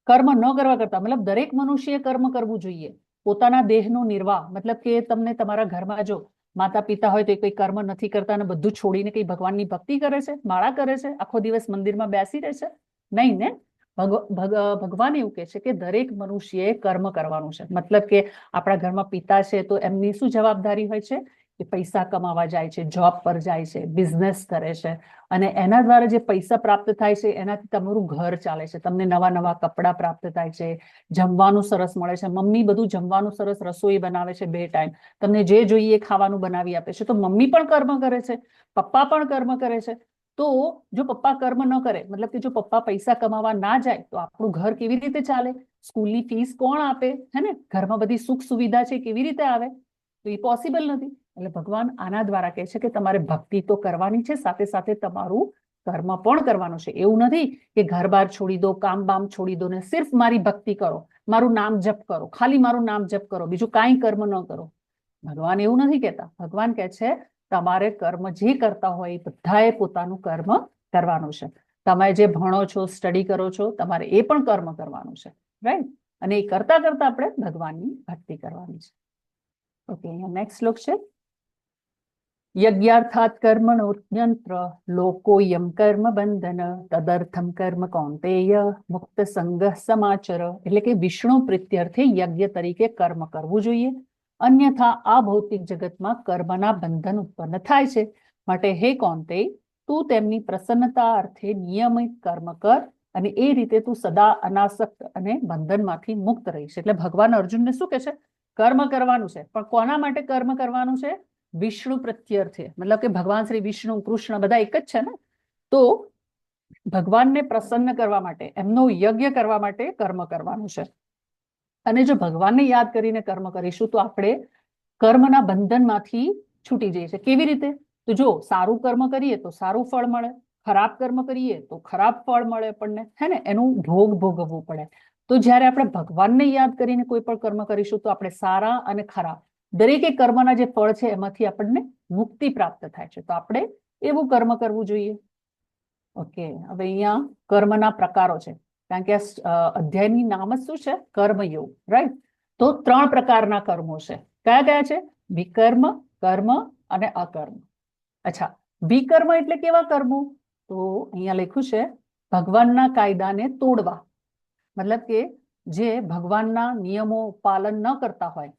કર્મ ન કરવા કરતા, મતલબ દરેક મનુષ્યએ કર્મ કરવું જોઈએ. પોતાના દેહનો નિર્વાહ, મતલબ કે તમને તમારા ઘરમાં જો માતા પિતા હોય તો એ કઈ કર્મ નથી કરતા અને બધું છોડીને કઈ ભગવાનની ભક્તિ કરે છે, માળા કરે છે, આખો દિવસ મંદિરમાં બેસી રહે છે? નહીં ને. ભગવાન એવું કહે છે કે દરેક મનુષ્યએ કર્મ કરવાનું છે. મતલબ કે આપણા ઘરમાં પિતા છે તો એમની શું જવાબદારી હોય છે કે પૈસા કમાવા જાય છે, જોબ પર જાય છે, બિઝનેસ કરે છે, અને એના દ્વારા જે પૈસા પ્રાપ્ત થાય છે એનાથી તમારું ઘર ચાલે છે, તમને નવા નવા કપડાં પ્રાપ્ત થાય છે, જમવાનું સરસ મળે છે. મમ્મી બધું જમવાનું સરસ રસોઈ બનાવે છે 2 ટાઈમ, તમને જે જોઈએ ખાવાનું બનાવી આપે છે. તો મમ્મી પણ કર્મ કરે છે, પપ્પા પણ કર્મ કરે છે. તો જો પપ્પા કર્મ ન કરે, મતલબ કે જો પપ્પા પૈસા કમાવા ના જાય તો આપણું ઘર કેવી રીતે ચાલે? સ્કૂલની ફીસ કોણ આપે? હે ને, ઘરમાં બધી સુખ સુવિધા છે કેવી રીતે આવે? તો એ પોસિબલ નથી. એટલે ભગવાન આના દ્વારા કહે છે કે તમારે ભક્તિ તો કરવાની છે, સાથે સાથે તમારું કર્મ પણ કરવાનું છે. એવું નથી કે ઘર બાર છોડી દો, કામ બામ છોડી દો ને સિર્ફ મારી ભક્તિ કરો, મારું નામ જપ કરો, ખાલી મારું નામ જપ કરો, બીજું કાંઈ કર્મ ન કરો. ભગવાન એવું નથી કહેતા. ભગવાન કહે છે તમારે કર્મ જે કરતા હોય એ બધાએ પોતાનું કર્મ કરવાનું છે. તમે જે ભણો છો, સ્ટડી કરો છો, તમારે એ પણ કર્મ કરવાનું છે, રાઈટ? અને એ કરતા કરતા આપણે ભગવાનની ભક્તિ કરવાની છે. ઓકે, અહીંયા નેક્સ્ટ શ્લોક છે યજ્ઞાર્થાત કર્મણોન્યત્ર લોકોયમ કર્મ બંધન તદર્થમ કર્મ કૌંતેય મુક્ત સંગઃ સમાચર. એટલે કે વિષ્ણુ પ્રીત્યર્થે યજ્ઞ તરીકે કર્મ કરવું જોઈએ, અન્યથા આ ભૌતિક જગતમાં કર્મના બંધન ઉત્પન્ન થાય છે. માટે હે કૌંતેય, તું તેમની પ્રસન્નતા અર્થે નિયમિત કર્મ કર અને એ રીતે તું સદા અનાસક્ત અને બંધનમાંથી મુક્ત રહીશ. એટલે ભગવાન અર્જુનને શું કહે છે? કર્મ કરવાનું છે, પણ કોના માટે કર્મ કરવાનું છે? વિષ્ણુ પ્રત્યર્થે, મતલબ કે ભગવાન શ્રી વિષ્ણુ, કૃષ્ણ બધા એક જ છે ને. તો ભગવાનને પ્રસન્ન કરવા માટે, એમનો યજ્ઞ કરવા માટે કર્મ કરવાનું છે. અને જો ભગવાનને યાદ કરીને કર્મ કરીશું તો આપણે કર્મના બંધનમાંથી છૂટી જઈએ છીએ. કેવી રીતે? તો જો સારું કર્મ કરીએ તો સારું ફળ મળે, ખરાબ કર્મ કરીએ તો ખરાબ ફળ મળે આપણને, હે ને, એનું ભોગ ભોગવવું પડે. તો જ્યારે આપણે ભગવાનને યાદ કરીને કોઈ પણ કર્મ કરીશું તો આપણે સારા અને ખરાબ દરેકે કર્મના જે ફળ છે એમાંથી આપણને મુક્તિ પ્રાપ્ત થાય છે. તો આપણે એવું કર્મ કરવું જોઈએ. ઓકે, હવે અહીંયા કર્મના પ્રકારો છે, કારણ કે આ અધ્યાયની નામ જ શું છે? કર્મયોગ, રાઈટ? તો 3 પ્રકારના કર્મો છે. કયા કયા છે? વિકર્મ, કર્મ અને અકર્મ. અચ્છા, વિકર્મ એટલે કેવા કર્મો? તો અહીંયા લખ્યું છે ભગવાનના કાયદાને તોડવા, મતલબ કે જે ભગવાનના નિયમો પાલન ન કરતા હોય,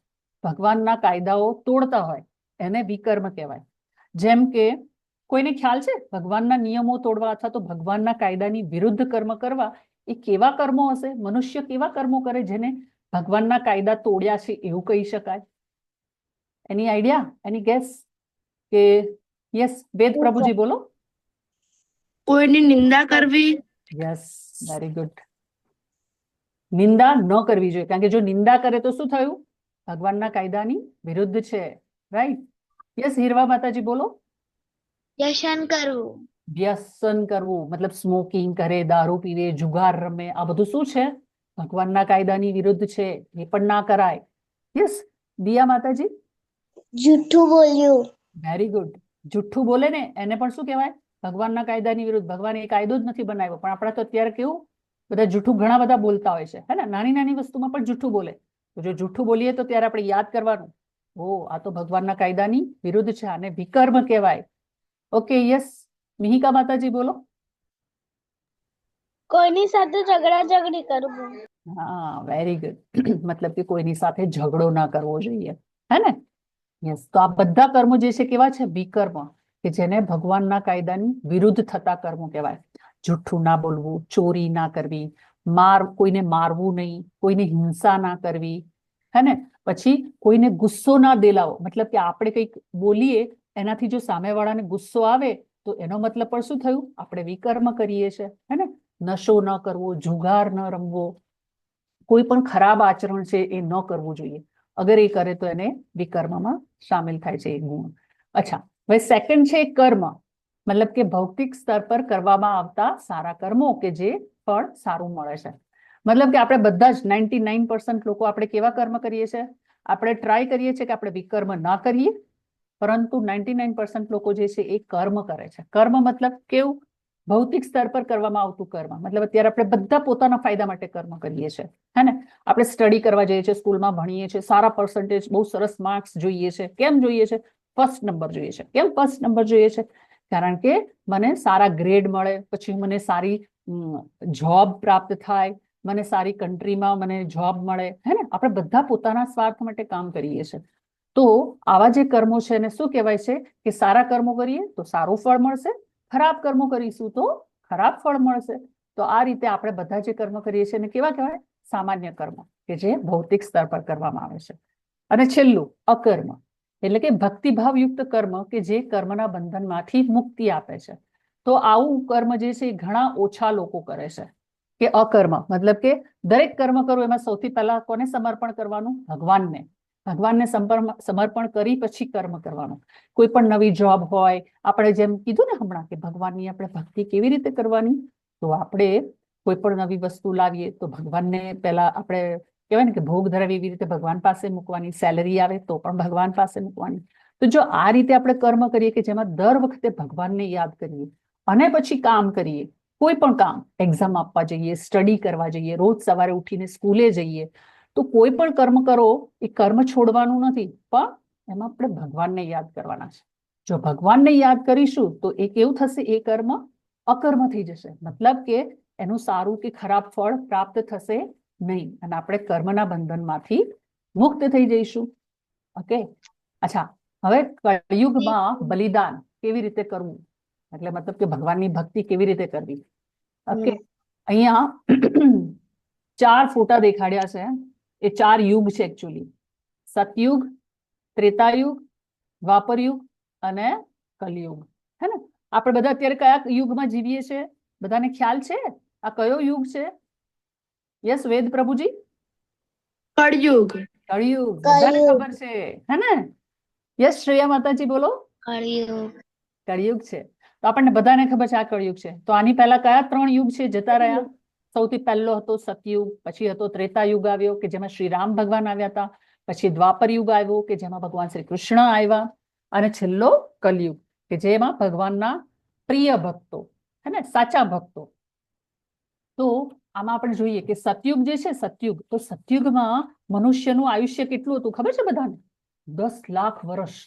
ભગવાનના કાયદાઓ તોડતા હોય, એને વિકર્મ કહેવાય. જેમ કે કોઈને ખ્યાલ છે ભગવાનના નિયમો તોડવા અથવા તો ભગવાનના કાયદાની વિરુદ્ધ કર્મ કરવા એ કેવા કર્મો હશે? મનુષ્ય કેવા કર્મો કરે જેને ભગવાનના કાયદા તોડ્યા છે એવું કહી શકાય? એની આઈડિયા, એની ગેસ? કે યસ, વેદ પ્રભુજી બોલો. કોઈની નિંદા કરવી. Yes, very good. નિંદા ન કરવી જોઈએ, કારણ કે જો નિંદા કરે તો શું થયું? ભગવાનના કાયદાની વિરુદ્ધ છે, રાઈટ? યસ, હીરવા માતાજી બોલો. વ્યસન કરવું. વ્યસન કરવું મતલબ સ્મોકિંગ કરે, દારૂ પીવે, જુગાર રમે, આ બધું શું છે? ભગવાનના કાયદાની વિરુદ્ધ છે, એ પણ ના કરાય. યસ, દિયા માતાજી. જૂઠું બોલ્યું. Very good. જુઠ્ઠું બોલે ને એને પણ શું કહેવાય? ભગવાનના કાયદાની વિરુદ્ધ. ભગવાને એ કાયદો જ નથી બનાવ્યો, પણ આપણા તો અત્યારે કેવું બધા જુઠ્ઠું ઘણા બધા બોલતા હોય છે, હે ને? નાની નાની વસ્તુમાં પણ જુઠ્ઠું બોલે. તો જો જુઠ્ઠું બોલીએ તો ત્યારે આપણે યાદ કરવાનું, ઓ આ તો ભગવાનના કાયદાની વિરુદ્ધ છે, આને વિકર્મ કહેવાય. ઓકે, યસ, મિહિકા માતાજી બોલો. કોઈની સાથે ઝઘડાઝઘડી કરવું. હા, વેરી ગુડ. મતલબ કે કોઈની સાથે ઝઘડો ના કરવો જોઈએ, હે ને? યસ, તો આ બધા કર્મો જે છે કેવા છે? વિકર્મ, કે જેને ભગવાનના કાયદાની વિરુદ્ધ થતા કર્મો કહેવાય. જુઠ્ઠું ના બોલવું, ચોરી ના કરવી, કોઈને મારવું નહીં, કોઈને હિંસા ના કરવી, હે ને? પછી કોઈને ગુસ્સો ના દેલાવો, મતલબ કે આપણે કંઈક બોલીએ એનાથી જો સામેવાળાને ગુસ્સો આવે તો એનો મતલબ પણ શું થયું? આપણે વિકર્મ કરીએ છીએ, હે ને? નશો ન કરવો, જુગાર ન રમવો, કોઈ પણ ખરાબ આચરણ છે એ ન કરવું જોઈએ. અગર એ કરે તો એને વિકર્મમાં સામેલ થાય છે એ ગુણ. અચ્છા, હવે સેકન્ડ છે કર્મ, મતલબ કે ભૌતિક સ્તર પર કરવામાં આવતા સારા કર્મો કે જે ફળ સારું મળે છે. મતલબ કે આપણે બધા જ 99% લોકો આપણે કેવા કર્મ કરીએ છીએ? આપણે ટ્રાય કરીએ છીએ કે આપણે વિકર્મ ના કરીએ, પરંતુ 99% લોકો જે છે એ કર્મ કરે છે. કર્મ મતલબ કેવું? ભૌતિક સ્તર પર કરવામાં આવતું કર્મ. મતલબ અત્યારે આપણે બધા પોતાના ફાયદા માટે કર્મ કરીએ છીએ, હે ને? આપણે સ્ટડી કરવા જઈએ છીએ, સ્કૂલમાં ભણીએ છીએ, સારા પર્સન્ટેજ, બહુ સરસ માર્ક્સ જોઈએ છે. કેમ જોઈએ છે? ફર્સ્ટ નંબર જોઈએ છે. કેમ ફર્સ્ટ નંબર જોઈએ છે? કારણ કે મને સારા ગ્રેડ મળે, પછી મને સારી જોબ પ્રાપ્ત થાય, મને સારી કન્ટ્રીમાં મને જોબ મળે, હે ને? આપણે બધા પોતાના સ્વાર્થ માટે કામ કરીએ છીએ. તો આવા જે કર્મો છે એને શું કહેવાય છે? કે સારા કર્મો કરીએ તો સારું ફળ મળશે, ખરાબ કર્મો કરીશું તો ખરાબ ફળ મળશે. તો આ રીતે આપણે બધા જે કર્મ કરીએ છીએ એને કેવા કહેવાય? સામાન્ય કર્મ, કે જે ભૌતિક સ્તર પર કરવામાં આવે છે. અને છેલ્લું અકર્મ, એટલે કે ભક્તિભાવયુક્ત કર્મ કે જે કર્મના બંધનમાંથી મુક્તિ આપે છે. તો આવું કર્મ જે છે એ ઘણા ઓછા લોકો કરે છે. કે અકર્મ મતલબ કે દરેક કર્મ કરવું એમાં સૌથી પહેલા કોને સમર્પણ કરવાનું? ભગવાનને. ભગવાનને સમર્પણ કરી પછી કર્મ કરવાનું. કોઈ પણ નવી જોબ હોય, આપણે જેમ કીધું ને હમણાં કે ભગવાનની આપણે ભક્તિ કેવી રીતે કરવાની? તો આપણે કોઈ પણ નવી વસ્તુ લાવીએ તો ભગવાનને પહેલા આપણે કહેવાય ને કે ભોગ ધરાવી, એવી રીતે ભગવાન પાસે મૂકવાની. સેલરી આવે તો પણ ભગવાન પાસે મૂકવાની. તો જો આ રીતે આપણે કર્મ કરીએ કે જેમાં દર વખતે ભગવાનને યાદ કરીએ અને પછી કામ કરીએ, કોઈ પણ કામ, એક્ઝામ આપવા જઈએ, સ્ટડી કરવા જઈએ, રોજ સવારે ઉઠીને સ્કૂલે જઈએ, તો કોઈ પણ કર્મ કરો એ કર્મ છોડવાનું નથી, પણ એમાં આપણે ભગવાનને યાદ કરવાના છે. જો ભગવાનને યાદ કરીશું તો એ કેવું થશે? એ કર્મ અકર્મ થઈ જશે. મતલબ કે એનું સારું કે ખરાબ ફળ પ્રાપ્ત થશે નહીં અને આપણે કર્મના બંધનમાંથી મુક્ત થઈ જઈશું. ઓકે, અચ્છા, હવે કળિયુગમાં બલિદાન કેવી રીતે કરવું, એટલે મતલબ કે ભગવાનની ભક્તિ કેવી રીતે કરવી? ઓકે, અહીંયા 4 ફોટા દેખાડ્યા છે. એ 4 યુગ છે એકચ્યુઅલી: સતયુગ, ત્રેતાયુગ, દ્વાપરયુગ અને કલયુગ, હે ને? આપણે બધા અત્યારે કયા યુગમાં જીવીએ છીએ? બધાને ખ્યાલ છે આ કયો યુગ છે? યસ, વેદ પ્રભુજી? કળયુગ. કળિયુગ, બધાને ખબર છે, હે ને? યસ, શ્રેયા માતાજી બોલો. કળિયુગ છે. તો આપણને બધાને ખબર છે આ કળિયુગ છે. તો આની પહેલા કયા 3 યુગ છે જતા રહ્યા? સૌથી પહેલો હતો સતયુગ, પછી હતો ત્રેતાયુગ આવ્યો કે જેમાં શ્રી રામ ભગવાન આવ્યા હતા, પછી દ્વાપર યુગ આવ્યો કે જેમાં ભગવાન શ્રી કૃષ્ણ આવ્યા, અને છેલ્લો કલયુગ કે જેમાં ભગવાનના પ્રિય ભક્તો, હે ને, સાચા ભક્તો. તો આમાં આપણે જોઈએ કે સતયુગ જે છે, સતયુગ, તો સતયુગમાં મનુષ્યનું આયુષ્ય કેટલું હતું ખબર છે બધાને? 10 લાખ વર્ષ.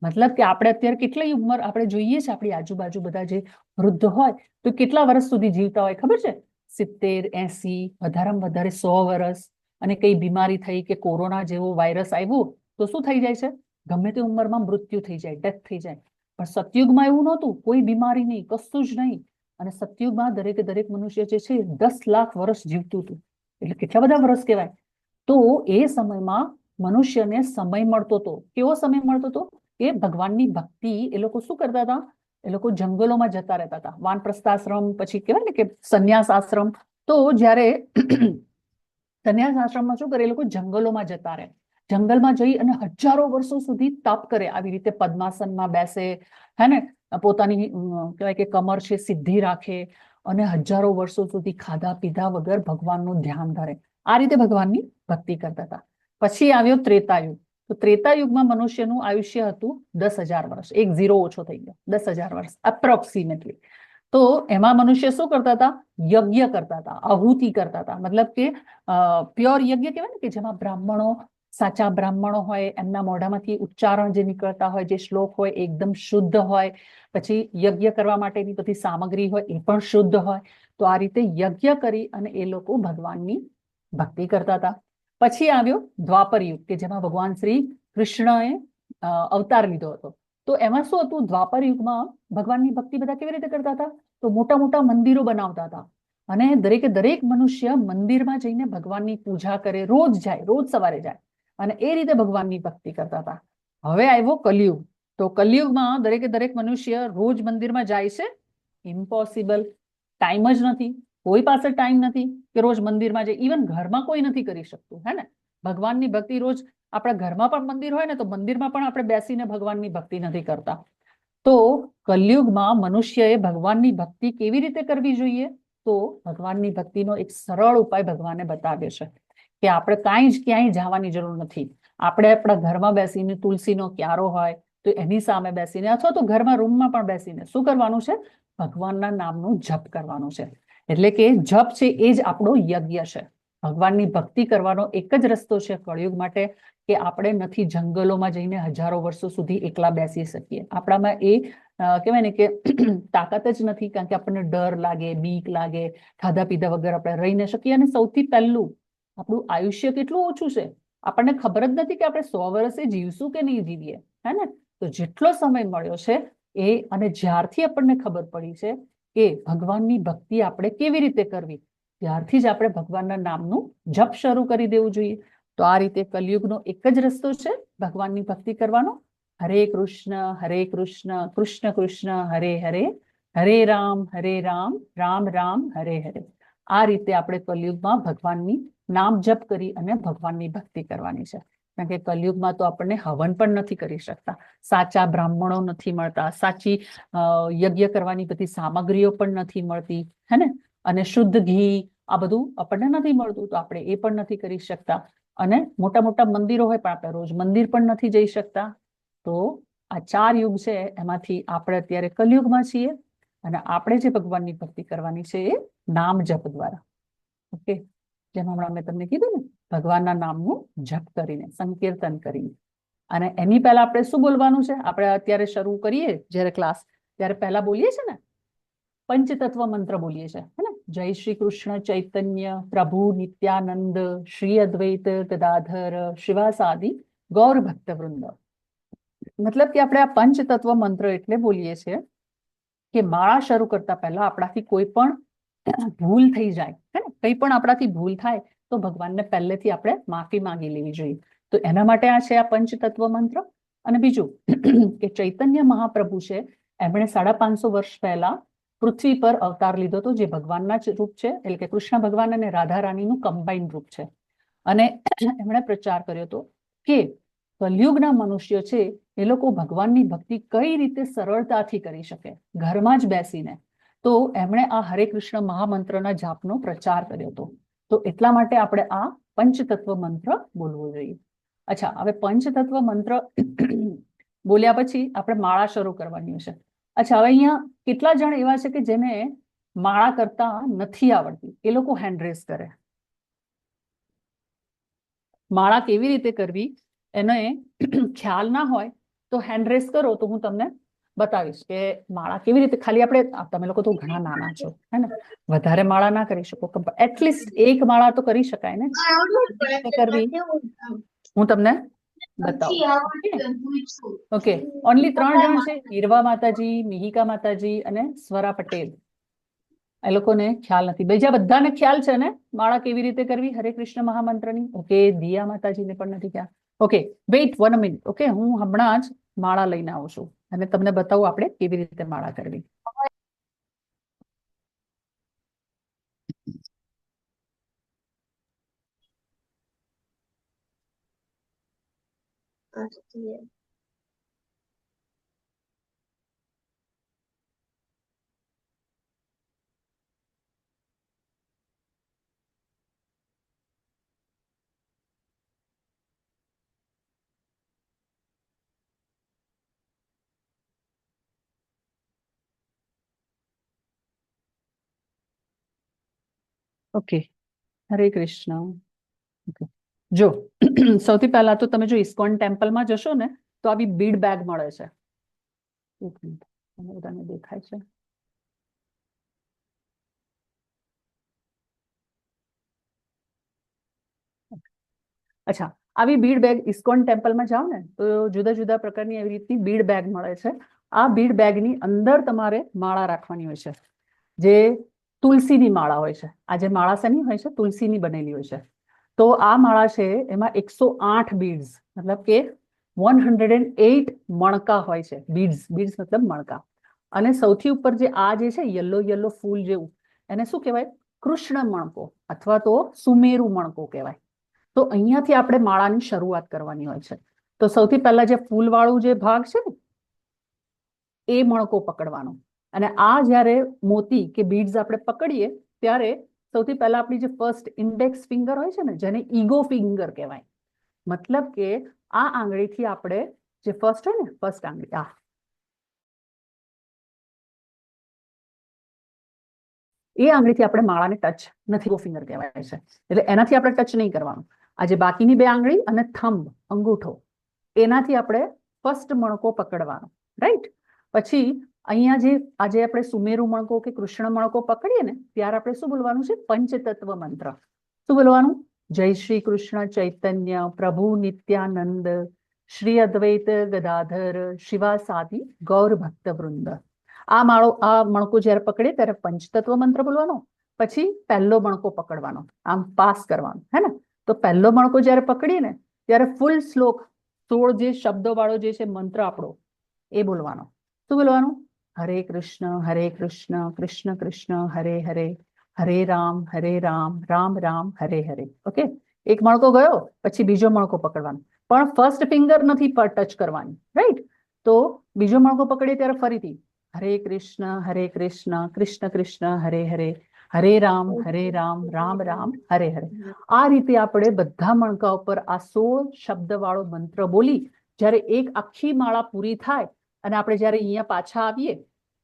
મતલબ કે આપણે અત્યારે કેટલી ઉંમર આપણે જોઈએ છે, આપણી આજુબાજુ બધા જે વૃદ્ધ હોય તો કેટલા વર્ષ સુધી જીવતા હોય ખબર છે? 70, 80, વધારેમાં વધારે 100 વર્ષ. અને કઈ બીમારી થઈ કે કોરોના જેવો વાયરસ આવ્યો તો શું થઈ જાય છે? ગમે તે ઉંમરમાં મૃત્યુ થઈ જાય, ડેથ થઈ જાય. પણ સતયુગમાં એવું નહોતું, કોઈ બીમારી નહીં, કશું જ નહીં. અને સતયુગમાં દરેક મનુષ્ય જે છે 10 લાખ વર્ષ જીવતું હતું. એટલે કેટલા બધા વર્ષ કહેવાય. તો એ સમયમાં મનુષ્યને સમય મળતો હતો. કેવો સમય મળતો હતો? કે ભગવાનની ભક્તિ એ લોકો શું કરતા હતા? એ લોકો જંગલોમાં જતા રહેતા હતા. વાનપ્રસ્થાશ્રમ, પછી કહેવાય ને કે સંન્યાસ આશ્રમ. તો જ્યારે સંન્યાસ આશ્રમમાં શું કરે? એ લોકો જંગલોમાં જતા રહે. જંગલમાં જઈ અને હજારો વર્ષો સુધી તપ કરે. આવી રીતે પદ્માસનમાં બેસે, હે ને, પોતાની કહેવાય કે કમર છે સીધી રાખે અને હજારો વર્ષો સુધી ખાધા પીધા વગર ભગવાનનું ધ્યાન ધરે. આ રીતે ભગવાનની ભક્તિ કરતા હતા. પછી આવ્યો ત્રેતાયુગ. તો ત્રેતાયુગમાં મનુષ્યનું આયુષ્ય હતું 10,000 વર્ષ. 1 0 ઓછો થઈ ગયો, 10,000 વર્ષ અપ્રોક્સિમેટલી. તો એમાં મનુષ્ય શું કરતા હતા? યજ્ઞ કરતા હતા, આહુતિ કરતા હતા. મતલબ કે પ્યોર યજ્ઞ કહેવાય ને કે જેમાં બ્રાહ્મણો, સાચા બ્રાહ્મણો હોય, એમના મોઢામાંથી ઉચ્ચારણ જે નીકળતા હોય, જે શ્લોક હોય એકદમ શુદ્ધ હોય. પછી યજ્ઞ કરવા માટેની બધી સામગ્રી હોય એ પણ શુદ્ધ હોય. તો આ રીતે યજ્ઞ કરી અને એ લોકો ભગવાનની ભક્તિ કરતા હતા. પછી આવ્યો દ્વાપર યુગ કે જેમાં ભગવાન શ્રી કૃષ્ણએ અવતાર લીધો હતો. તો એમાં શું હતું? દ્વાપર યુગમાં ભગવાનની ભક્તિ બધા કેવી રીતે કરતા હતા? તો મોટા મોટા મંદિરો બનાવતા હતા અને દરેક મનુષ્ય મંદિરમાં જઈને ભગવાનની પૂજા કરે, રોજ જાય, રોજ સવારે જાય અને એ રીતે ભગવાનની ભક્તિ કરતા હતા. હવે આવ્યો કલયુગ તો કલયુગમાં દરેકે દરેક મનુષ્ય રોજ મંદિરમાં જાય છે? ઇમ્પોસિબલ. ટાઈમ જ નથી, કોઈ પાસે ટાઈમ નથી કે રોજ મંદિરમાં જાય. ઇવન ઘરમાં કોઈ નથી કરી શકતું, હે ને? ભગવાનની ભક્તિ રોજ આપણા ઘરમાં પણ મંદિર હોય ને તો મંદિરમાં પણ આપણે બેસીને ભગવાનની ભક્તિ નથી કરતા. તો કલયુગમાં મનુષ્યએ ભગવાનની ભક્તિ કેવી રીતે કરવી જોઈએ? તો ભગવાનની ભક્તિનો એક સરળ ઉપાય ભગવાને બતાવ્યો છે કે આપણે કાંઈ જ ક્યાંય જવાની જરૂર નથી. આપણે આપણા ઘરમાં બેસીને તુલસીનો ક્યારો હોય તો એની સામે બેસીને અથવા તો ઘરમાં રૂમમાં પણ બેસીને શું કરવાનું છે? ભગવાનના નામનું જપ કરવાનું છે. એટલે કે જપ છે એ જ આપણો યજ્ઞ છે. ભગવાનની ભક્તિ કરવાનો એક જ રસ્તો છે કળિયુગ માટે કે આપણે નથી જંગલોમાં જઈને હજારો વર્ષો સુધી એકલા બેસી શકીએ. આપણામાં એ કહેવાય ને કે તાકાત જ નથી, કારણ કે આપણને ડર લાગે, બીક લાગે, ખાધા પીધા વગર આપણે રહી ન શકીએ. અને સૌથી પહેલું આપણું આયુષ્ય કેટલું ઓછું છે, આપણને ખબર જ નથી કે આપણે 100 વર્ષે જીવશું કે નહીં જીવીએ, હે ને? તો જેટલો સમય મળ્યો છે એ, અને જ્યારથી આપણને ખબર પડી છે કે ભગવાનની ભક્તિ આપણે કેવી રીતે કરવી, ત્યારથી જ આપણે ભગવાનના નામનું જપ શરૂ કરી દેવું જોઈએ. તો આ રીતે કલયુગનો એક જ રસ્તો છે ભગવાનની ભક્તિ કરવાનો. હરે કૃષ્ણ કૃષ્ણ કૃષ્ણ હરે હરે, હરે રામ રામ રામ હરે હરે. આ રીતે આપણે કલયુગમાં ભગવાનની નામ જપ કરી અને ભગવાનની ભક્તિ કરવાની છે. કારણ કે કલયુગમાં તો આપણને હવન પણ નથી કરી શકતા, સાચા બ્રાહ્મણો નથી મળતા, સાચી યજ્ઞ કરવાની બધી સામગ્રીઓ પણ નથી મળતી, હે ને? અને શુદ્ધ ઘી આ બધું આપણને નથી મળતું, તો આપણે એ પણ નથી કરી શકતા. અને મોટા મોટા મંદિરો હોય પણ આપણે રોજ મંદિર પણ નથી જઈ શકતા. તો આ 4 યુગ છે, એમાંથી આપણે અત્યારે કલયુગમાં છીએ અને આપણે જે ભગવાનની ભક્તિ કરવાની છે એ નામ જપ દ્વારા. ઓકે, જેમ હમણાં મેં તમને કીધું ને, ભગવાનના નામનું જપ કરીને, સંકીર્તન કરીને. અને એની પહેલા આપણે શું બોલવાનું છે? આપણે અત્યારે શરૂ કરીએ જ્યારે ક્લાસ, ત્યારે પહેલા બોલીએ છીએ ને પંચતત્વ મંત્ર બોલીએ છીએ, હે ને? જય શ્રી કૃષ્ણ ચૈતન્ય પ્રભુ નિત્યાનંદ શ્રી અદ્વૈત ગદાધર શિવાસાદિ ગૌર ભક્ત વૃંદ. મતલબ કે આપણે આ પંચતત્વ મંત્ર એટલે બોલીએ છીએ કે માળા શરૂ કરતા પહેલા આપણાથી કોઈ પણ ભૂલ થઈ જાય, હે ને? કંઈ પણ આપણાથી ભૂલ થાય તો ભગવાનને પહેલેથી આપણે માફી માંગી લેવી જોઈએ. તો એના માટે આ છે આ પંચતત્વ મંત્ર. અને બીજું કે ચૈતન્ય મહાપ્રભુ છે, એમણે 550 વર્ષ પહેલા પૃથ્વી પર અવતાર લીધો હતો, જે ભગવાનના જ રૂપ છે, એટલે કે કૃષ્ણ ભગવાન અને રાધા રાણીનું કમ્બાઇન્ડ રૂપ છે. અને એમણે પ્રચાર કર્યો હતો કે કલયુગના મનુષ્ય છે એ લોકો ભગવાનની ભક્તિ કઈ રીતે સરળતાથી કરી શકે ઘરમાં જ બેસીને. તો એમણે આ હરે કૃષ્ણ મહામંત્રના જાપનો પ્રચાર કર્યો હતો. તો એટલા માટે આપણે આ પંચતત્વ મંત્ર બોલવો જોઈએ. અચ્છા, હવે પંચતત્વ મંત્ર બોલ્યા પછી આપણે માળા શરૂ કરવાની છે. અચ્છા, હવે અહીંયા કેટલા જણ એવા છે કે જેને માળા કરતા નથી આવડતી? એ લોકો હેન્ડ રેઝ કરે. માળા કેવી રીતે કરવી એને ખ્યાલ ના હોય તો હેન્ડ રેઝ કરો, તો હું તમને બતાવીશ કે માળા કેવી રીતે. ખાલી આપણે, તમે લોકો તો ઘણા નાના છો, હે ને? વધારે માળા ના કરી શકો, એટલીસ્ટ એક માળા તો કરી શકાય ને. કરવી હું તમને બતાવું. ઓકે, ઓનલી 3 જણ છે, હીરવા માતાજી, મિહિકા માતાજી અને સ્વરા પટેલ. એ લોકોને ખ્યાલ નથી. બીજા બધાને ખ્યાલ છે ને માળા કેવી રીતે કરવી હરે કૃષ્ણ મહામંત્રની? ઓકે, દિયા માતાજીને પણ નથી ખ્યાલ. Okay, weight 1 minute. ઓકે, હું હમણાં જ માળા લઈને આવું છું અને તમને બતાવું આપણે કેવી રીતે માળા કરવી. ઓકે, હરે કૃષ્ણ. Okay. જો સૌથી પહેલા તો તમે જો ઇસ્કોન ટેમ્પલમાં જશો ને તો આવી બીડ બેગ મળે છે. એક મિનિટ, તમને બધાને દેખાય છે? અચ્છા, આવી બીડ બેગ ઇસ્કોન ટેમ્પલમાં જાઓ ને તો જુદા જુદા પ્રકારની એવી રીતની બીડ બેગ મળે છે. આ બીડ બેગની અંદર તમારે માળા રાખવાની હોય છે, જે તુલસીની માળા હોય છે. આ જે માળા શેની હોય છે? તુલસીની બનેલી હોય છે. તો આ માળા છે એમાં 108 બીડ્સ, મતલબ કે 108 મણકા હોય છે, બીડ્સ. બીડ્સ મતલબ મણકા. અને સૌથી ઉપર જે આ જે છે યલો યલો ફૂલ જેવું, એને શું કહેવાય? કૃષ્ણ મણકો અથવા તો સુમેરુ મણકો કહેવાય. તો અહીંયાથી આપણે માળાની શરૂઆત કરવાની હોય છે. તો સૌથી પહેલા જે ફૂલવાળું જે ભાગ છે ને એ મણકો પકડવાનો. અને આ જ્યારે મોતી કે બીડ્સ આપણે પકડીએ ત્યારે સૌથી પહેલા આપણી જે ફર્સ્ટ ઇન્ડેક્સ ફિંગર હોય છે ને, જેને ઈગો ફિંગર કહેવાય. મતલબ કે આ આંગળીથી આપણે જે ફર્સ્ટ હોય ને, ફર્સ્ટ આંગળી આ, એ આંગળીથી આપણે માળાને ટચ નથી, ઈગો ફિંગર કહેવાય છે. એટલે એનાથી આપણે ટચ નહીં કરવાનું. આ જે બાકીની બે આંગળી અને થંબ અંગૂઠો, એનાથી આપણે ફર્સ્ટ મણકો પકડવાનો. રાઈટ. પછી અહીંયા જે આજે આપણે સુમેરુ મણકો કે કૃષ્ણ મણકો પકડીએ ને ત્યારે આપણે શું બોલવાનું છે? પંચતત્વ મંત્ર. શું બોલવાનું? જય શ્રી કૃષ્ણ ચૈતન્ય પ્રભુ નિત્યાનંદ શ્રી અદ્વૈત ગદાધર શિવાસાદિ ગૌર ભક્ત વૃંદ. આ મણકો જ્યારે પકડીએ ત્યારે પંચતત્વ મંત્ર બોલવાનો. પછી પહેલો મણકો પકડવાનો, આમ પાસ કરવાનો, હે ને? તો પહેલો મણકો જ્યારે પકડીએ ને ત્યારે ફૂલ શ્લોક 16 જે શબ્દો વાળો જે છે મંત્ર આપણો એ બોલવાનો. શું બોલવાનું? હરે કૃષ્ણ કૃષ્ણ કૃષ્ણ હરે હરે, હરે રામ રામ રામ હરે હરે. ઓકે, એક મણકો ગયો, પછી બીજો મણકો પકડવાનો, પણ ફર્સ્ટ ફિંગર નથી પર ટચ કરવાની. રાઈટ. તો બીજો મણકો પકડીએ ત્યારે ફરીથી હરે કૃષ્ણ કૃષ્ણ કૃષ્ણ હરે હરે, હરે રામ રામ રામ હરે હરે. આ રીતે આપણે બધા મણકા ઉપર આ 16 શબ્દ વાળો મંત્ર બોલી જ્યારે એક આખી માળા પૂરી થાય અને આપણે જ્યારે અહીંયા પાછા આવીએ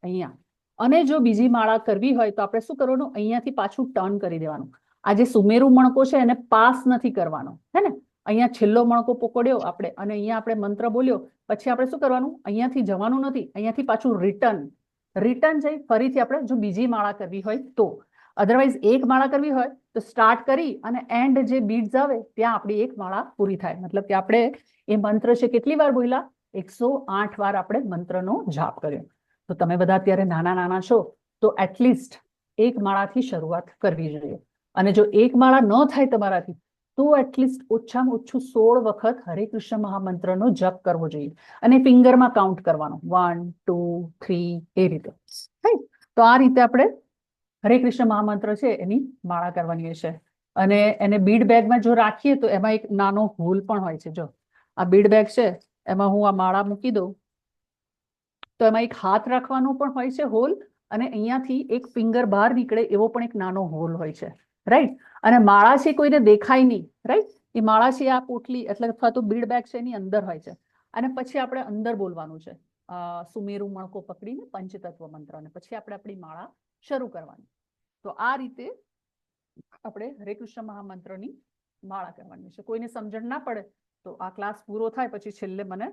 અહીંયા, અને જો બીજી માળા કરવી હોય તો આપણે શું કરવાનું? અહીંયાથી પાછું ટર્ન કરી દેવાનું. આ જે સુમેરુ મણકો છે એને પાસ નથી કરવાનો, હે ને? અહીંયા છેલ્લો મણકો પકડ્યો આપણે અને અહીંયા આપણે મંત્ર બોલ્યો, પછી આપણે શું કરવાનું? અહીંયાથી જવાનું નથી, અહીંયાથી પાછું રિટર્ન જઈ ફરીથી આપણે જો બીજી માળા કરવી હોય તો. અધરવાઇઝ એક માળા કરવી હોય તો સ્ટાર્ટ કરી અને એન્ડ જે બીડ્સ આવે ત્યાં આપણી એક માળા પૂરી થાય. મતલબ કે આપણે એ મંત્ર છે કેટલી વાર બોલ્યા? 108 વાર આપણે મંત્રનો જાપ કર્યો. તો તમે બધા અત્યારે નાના નાના છો તો એટલીસ્ટ એક માળાથી શરૂઆત કરવી જોઈએ. અને જો એક માળા ન થાય તમારાથી તો એટલીસ્ટ ઓછામાં ઓછું 16 વખત હરે કૃષ્ણ મહામંત્રનો જપ કરવો જોઈએ. અને ફિંગરમાં કાઉન્ટ કરવાનો, 1 2 3 એ રીતે. તો આ રીતે આપણે હરે કૃષ્ણ મહામંત્ર છે એની માળા કરવાની હોય છે. અને એને બીડ બેગમાં જો રાખીએ તો એમાં એક નાનો હોલ પણ હોય છે. જો આ બીડ બેગ છે એમાં હું આ માળા મૂકી દઉં તો એમાં એક હાથ રાખવાનો પણ હોય છે હોલ, અને અહીંયાથી એક ફિંગર બહાર નીકળે એવો પણ એક નાનો હોલ હોય છે. રાઈટ. અને માળા છે કોઈને દેખાય નહીં. રાઈટ. એ માળા છે આ પોટલી એટલે અથવા તો બીડ બેગ છે એની અંદર હોય છે. અને પછી આપણે અંદર બોલવાનું છે સુમેરુ મણકો પકડીને પંચતત્વ મંત્ર, અને પછી આપણે આપણી માળા શરૂ કરવાની. તો આ રીતે આપણે હરે કૃષ્ણ મહામંત્રની માળા કરવાની છે. કોઈને સમજણ ના પડે તો આ ક્લાસ પૂરો થાય પછી છેલ્લે મને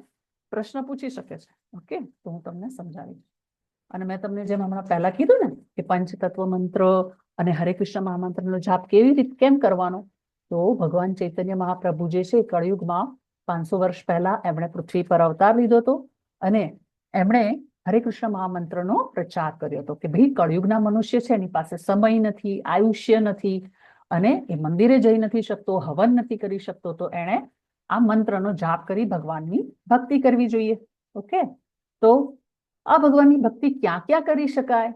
પ્રશ્ન પૂછી શકે છે. ઓકે, તો હું તમને સમજાવીશ. અને મેં તમને જેમ હમણાં પહેલા કીધું ને કે પંચતત્વ મંત્ર અને હરે કૃષ્ણ મહામંત્રનો જાપ કેવી રીતે કેમ કરવાનો, તો ભગવાન ચૈતન્ય મહાપ્રભુ જે છે કળિયુગમાં 500 વર્ષ પહેલા એમણે પૃથ્વી પર અવતાર લીધો હતો અને એમણે હરે કૃષ્ણ મહામંત્રનો પ્રચાર કર્યો હતો કે ભાઈ કળિયુગના મનુષ્ય છે એની પાસે સમય નથી, આયુષ્ય નથી અને એ મંદિરે જઈ નથી શકતો, હવન નથી કરી શકતો, તો એણે આ મંત્રનો જાપ કરી ભગવાનની ભક્તિ કરવી જોઈએ. ઓકે, તો આ ભગવાનની ભક્તિ ક્યાં ક્યાં કરી શકાય?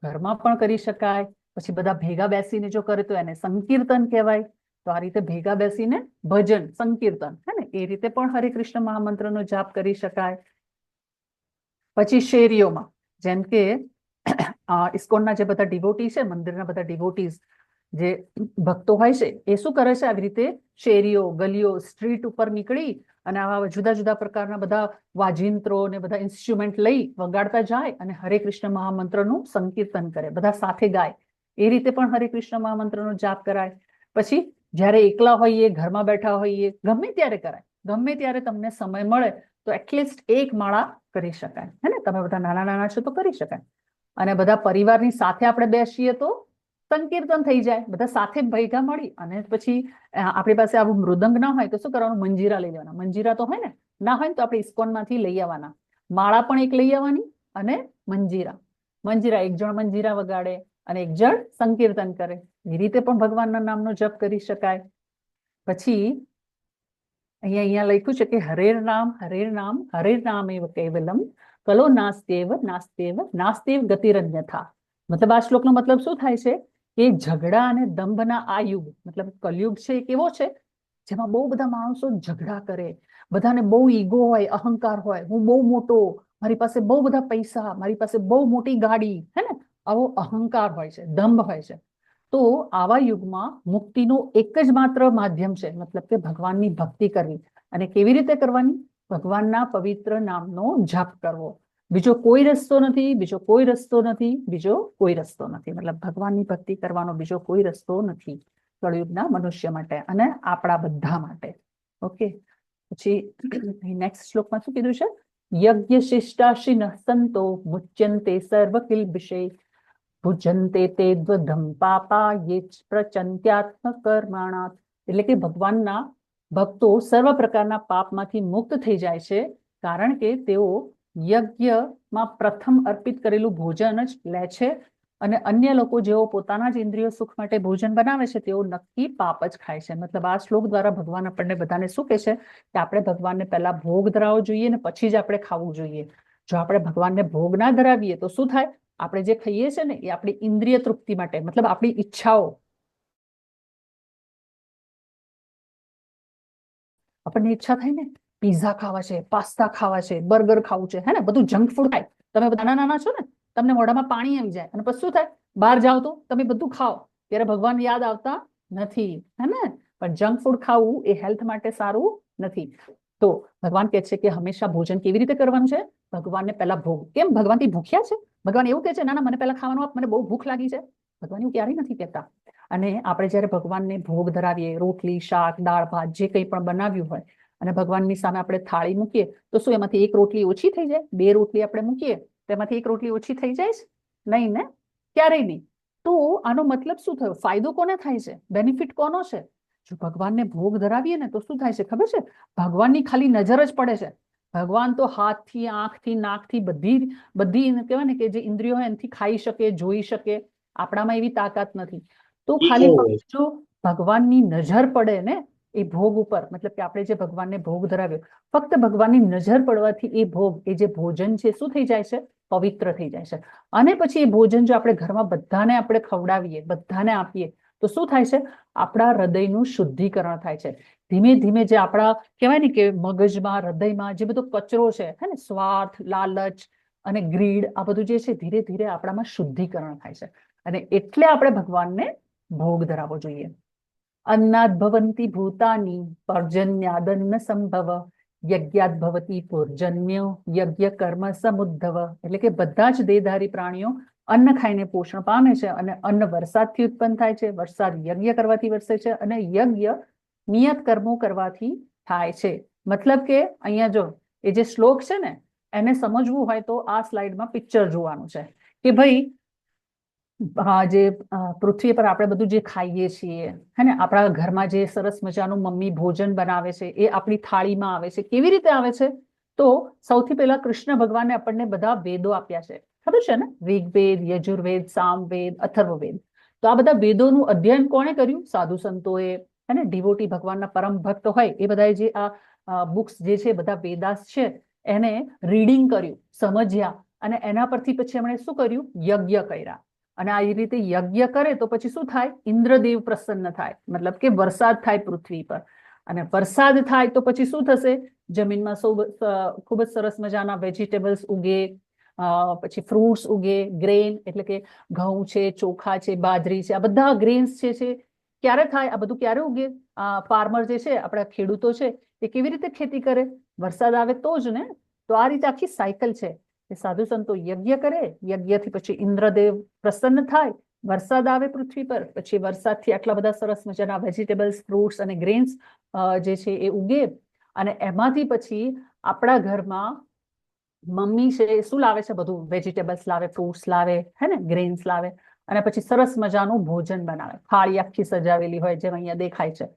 ઘરમાં પણ કરી શકાય, પછી બધા ભેગા બેસીને જો કરે તો એને સંકીર્તન કહેવાય. તો આ રીતે ભેગા બેસીને ભજન સંકીર્તન, હે ને, એ રીતે પણ હરે કૃષ્ણ મહામંત્રનો જાપ કરી શકાય. પછી શેરીઓમાં, જેમ કે ઇસ્કોનના જે બધા ડિવોટી છે, મંદિરના બધા ડિવોટીઝ જે ભક્તો હોય છે એ શું કરે છે? આવી રીતે શેરીઓ, ગલીઓ, સ્ટ્રીટ ઉપર નીકળી અને આવા જુદા જુદા પ્રકારના બધા વાજિંત્રો ને બધા ઇન્સ્ટ્રુમેન્ટ લઈ વગાડતા જાય અને હરે કૃષ્ણ મહામંત્રનું સંકીર્તન કરે, બધા સાથે ગાય. એ રીતે પણ હરે કૃષ્ણ મહામંત્રનો જાપ કરાય. પછી જ્યારે એકલા હોઈએ, ઘરમાં બેઠા હોઈએ, ગમે ત્યારે કરાય. ગમે ત્યારે તમને સમય મળે તો એટલીસ્ટ એક માળા કરી શકાય, હે ને? તમે બધા નાના નાના છો તો કરી શકાય. અને બધા પરિવારની સાથે આપણે બેસીએ તો સંકીર્તન થઈ જાય, બધા સાથે ભેગા મળી. અને પછી આપણી પાસે આવું મૃદંગ ના હોય તો શું કરવાનું? મંજીરા લઈ લેવાના. મંજીરા તો હોય ને, ના હોય ને તો આપણે ઇસ્કોનમાંથી લઈ આવવાના. માળા પણ એક લઈ આવવાની અને મંજીરા એક જણ મંજીરા વગાડે અને એક જણ સંકીર્તન કરે. એ રીતે પણ ભગવાનના નામનો જપ કરી શકાય. પછી અહીંયા લખ્યું છે કે હરેર નામ એવ કેવલમ કલો નાસ્તેવ ગતિરન્યથા. મતલબ આ શ્લોકનો મતલબ શું થાય છે કે ઝઘડા અને દંભના આ યુગ, મતલબ કલયુગ છે એ કેવો છે જેમાં બહુ બધા માણસો ઝઘડા કરે, બધાને બહુ ઈગો હોય, અહંકાર હોય, હું બહુ મોટો, મારી પાસે બહુ બધા પૈસા, મારી પાસે બહુ મોટી ગાડી, હે ને, આવો અહંકાર હોય છે, દંભ હોય છે. તો આવા યુગમાં મુક્તિનું એક જ માત્ર માધ્યમ છે, મતલબ કે ભગવાનની ભક્તિ કરવી. અને કેવી રીતે કરવાની? ભગવાનના પવિત્ર નામનો જાપ કરવો. બીજો કોઈ રસ્તો નથી, બીજો કોઈ રસ્તો નથી, બીજો કોઈ રસ્તો નથી. મતલબ ભગવાનની ભક્તિ કરવાનો બીજો કોઈ રસ્તો નથી કળયુગના મનુષ્ય માટે અને આપણા બધા માટે. ઓકે, પછી નેક્સ્ટ શ્લોકમાં શું કીધું છે? યજ્ઞ શિષ્ટાશિન સંતો મુચ્યંતે સર્વ કિલ્બિષે ભુજંતે તે દ્વધમ પાપા યે પ્રચંત્યાત્મ કર્મણાત. એટલે કે ભગવાનના ભક્તો સર્વ પ્રકારના પાપમાંથી મુક્ત થઈ જાય છે, કારણ કે તેઓ યજ્ઞમાં પ્રથમ અર્પિત કરેલું ભોજન જ લે છે. અને અન્ય લોકો જેઓ પોતાના જ ઇન્દ્રિયો સુખ માટે ભોજન બનાવે છે તેઓ નક્કી પાપ જ ખાય છે. મતલબ આ શ્લોક દ્વારા ભગવાન આપણને બધાને શું કહે છે કે આપણે ભગવાનને પહેલા ભોગ ધરાવવો જોઈએ ને પછી જ આપણે ખાવું જોઈએ. જો આપણે ભગવાનને ભોગ ના ધરાવીએ તો શું થાય? આપણે જે ખાઈએ છીએ ને એ આપણી ઇન્દ્રિય તૃપ્તિ માટે, મતલબ આપણી ઈચ્છાઓ, આપણને ઈચ્છા થાય ને પીઝા ખાવા છે, પાસ્તા ખાવા છે, બર્ગર ખાવું છે, હે ને, બધું જંક ફૂડ ખાય. તમે બધા નાના છો ને, તમને મોઢામાં પાણી આવી જાય અને પછી શું થાય? બહાર જાઓ તો તમે બધું ખાઓ, ત્યારે ભગવાન યાદ આવતા નથી, હે ને. પણ જંક ફૂડ ખાવું એ હેલ્થ માટે સારું નથી. તો ભગવાન કહે છે કે હંમેશા ભોજન કેવી રીતે કરવાનું છે? ભગવાનને પહેલા ભોગ. કેમ? ભગવાનથી ભૂખ્યા છે? ભગવાન એવું કહે છે ના મને પહેલા ખાવાનું આપ, મને બહુ ભૂખ લાગી છે? ભગવાન એવું ક્યારેય નથી કહેતા. અને આપણે જયારે ભગવાનને ભોગ ધરાવીએ, રોટલી, શાક, દાળ, ભાત જે કંઈ પણ બનાવ્યું હોય અને ભગવાનની સામે આપણે થાળી મૂકીએ તો શું એમાંથી એક રોટલી ઓછી થઈ જાય? બે રોટલી આપણે મૂકીએ તો એમાંથી એક રોટલી ઓછી થઈ જાય છે? નહીં ને, ક્યારેય નહીં. તો આનો મતલબ શું થયો? ફાયદો કોને થાય છે? બેનિફિટ કોનો છે? જો ભગવાનને ભોગ ધરાવીએ ને તો શું થાય છે ખબર છે? ભગવાનની ખાલી નજર જ પડે છે. ભગવાન તો હાથથી, આંખથી, નાકથી, બધી કહેવાય ને કે જે ઇન્દ્રિયો હોય એનાથી ખાઈ શકે, જોઈ શકે. આપણામાં એવી તાકાત નથી. તો ખાલી ફક્ત જો ભગવાનની નજર પડે ને એ ભોગ ઉપર, મતલબ કે આપણે જે ભગવાનને ભોગ ધરાવ્યો, ફક્ત ભગવાનની નજર પડવાથી એ ભોગ, એ જે ભોજન છે શું થઈ જાય છે? પવિત્ર થઈ જાય છે. અને પછી એ ભોજન જો આપણે ઘરમાં બધાને આપણે ખવડાવીએ, બધાને આપીએ તો શું થાય છે? આપણા હૃદયનું શુદ્ધિકરણ થાય છે. ધીમે ધીમે જે આપણા કહેવાય ને કે મગજમાં, હૃદયમાં જે બધો કચરો છે, હે ને, સ્વાર્થ, લાલચ અને ગ્રીડ, આ બધું જે છે ધીરે ધીરે આપણામાં શુદ્ધિકરણ થાય છે. અને એટલે આપણે ભગવાનને ભોગ ધરાવવો જોઈએ. અન્નાદ ભવંતી ભૂતાની પર્જન્યાદન્ન સંભવ યજ્ઞાદ ભવતી પૂર્જન્યો યજ્ઞ કર્મ સમુદ્ધવ. એટલે કે બધા જ દેહધારી પ્રાણીઓ અન્ન ખાઈને પોષણ પામે છે અને અન્ન વરસાદથી ઉત્પન્ન થાય છે, વરસાદ યજ્ઞ કરવાથી વરસે છે અને યજ્ઞ નિયત કર્મો કરવાથી થાય છે. મતલબ કે અહીંયા જો એ જે શ્લોક છે ને એને સમજવું હોય તો આ સ્લાઇડમાં પિક્ચર જોવાનું છે કે ભાઈ જે પૃથ્વી પર આપણે બધું જે ખાઈએ છીએ, હે ને, આપણા ઘરમાં જે સરસ મજાનું મમ્મી ભોજન બનાવે છે એ આપણી થાળીમાં આવે છે. કેવી રીતે આવે છે? તો સૌથી પહેલા કૃષ્ણ ભગવાને આપણને બધા વેદો આપ્યા છે, ખબર છે ને? ઋગ્વેદ, યજુર્વેદ, સામવેદ, અથર્વવેદ. તો આ બધા વેદોનું અધ્યયન કોણે કર્યું? સાધુ સંતોએ, હે ને, ડિવોટી, ભગવાનના પરમ ભક્ત હોય એ બધાએ જે આ બુક્સ જે છે, બધા વેદાસ છે એને રીડિંગ કર્યું, સમજ્યા અને એના પરથી પછી એમણે શું કર્યું? યજ્ઞ કર્યા. અને આ રીતે યજ્ઞ કરે તો પછી શું થાય? ઇન્દ્રદેવ પ્રસન્ન થાય, મતલબ કે વરસાદ થાય પૃથ્વી પર. અને વરસાદ થાય તો પછી શું થશે? જમીનમાં ખૂબ જ સરસ મજાના વેજીટેબલ્સ ઉગે, પછી ફ્રૂટ્સ ઉગે, ગ્રેન એટલે કે ઘઉં છે, ચોખા છે, બાજરી છે, આ બધા ગ્રેન્સ છે ક્યારે થાય? આ બધું ક્યારે ઉગે? ફાર્મર જે છે, આપણા ખેડૂતો છે, એ કેવી રીતે ખેતી કરે? વરસાદ આવે તો જ ને. તો આ રીતે આખી સાયકલ છે. સાધુ સંતો યજ્ઞ કરે, યજ્ઞથી પછી ઇન્દ્રદેવ પ્રસન્ન થાય, વરસાદ આવે પૃથ્વી પર, પછી વરસાદથી આટલા બધા સરસ મજાના વેજીટેબલ્સ, ફ્રૂટ્સ અને ગ્રેન્સ જે છે એ ઉગે. અને એમાંથી પછી આપણા ઘરમાં મમ્મી છે એ શું લાવે છે? બધું વેજીટેબલ્સ લાવે, ફ્રૂટ્સ લાવે, હે ને, ગ્રેન્સ લાવે અને પછી સરસ મજાનું ભોજન બનાવે. થાળી આખી સજાવેલી હોય જેમ અહીંયા દેખાય છે.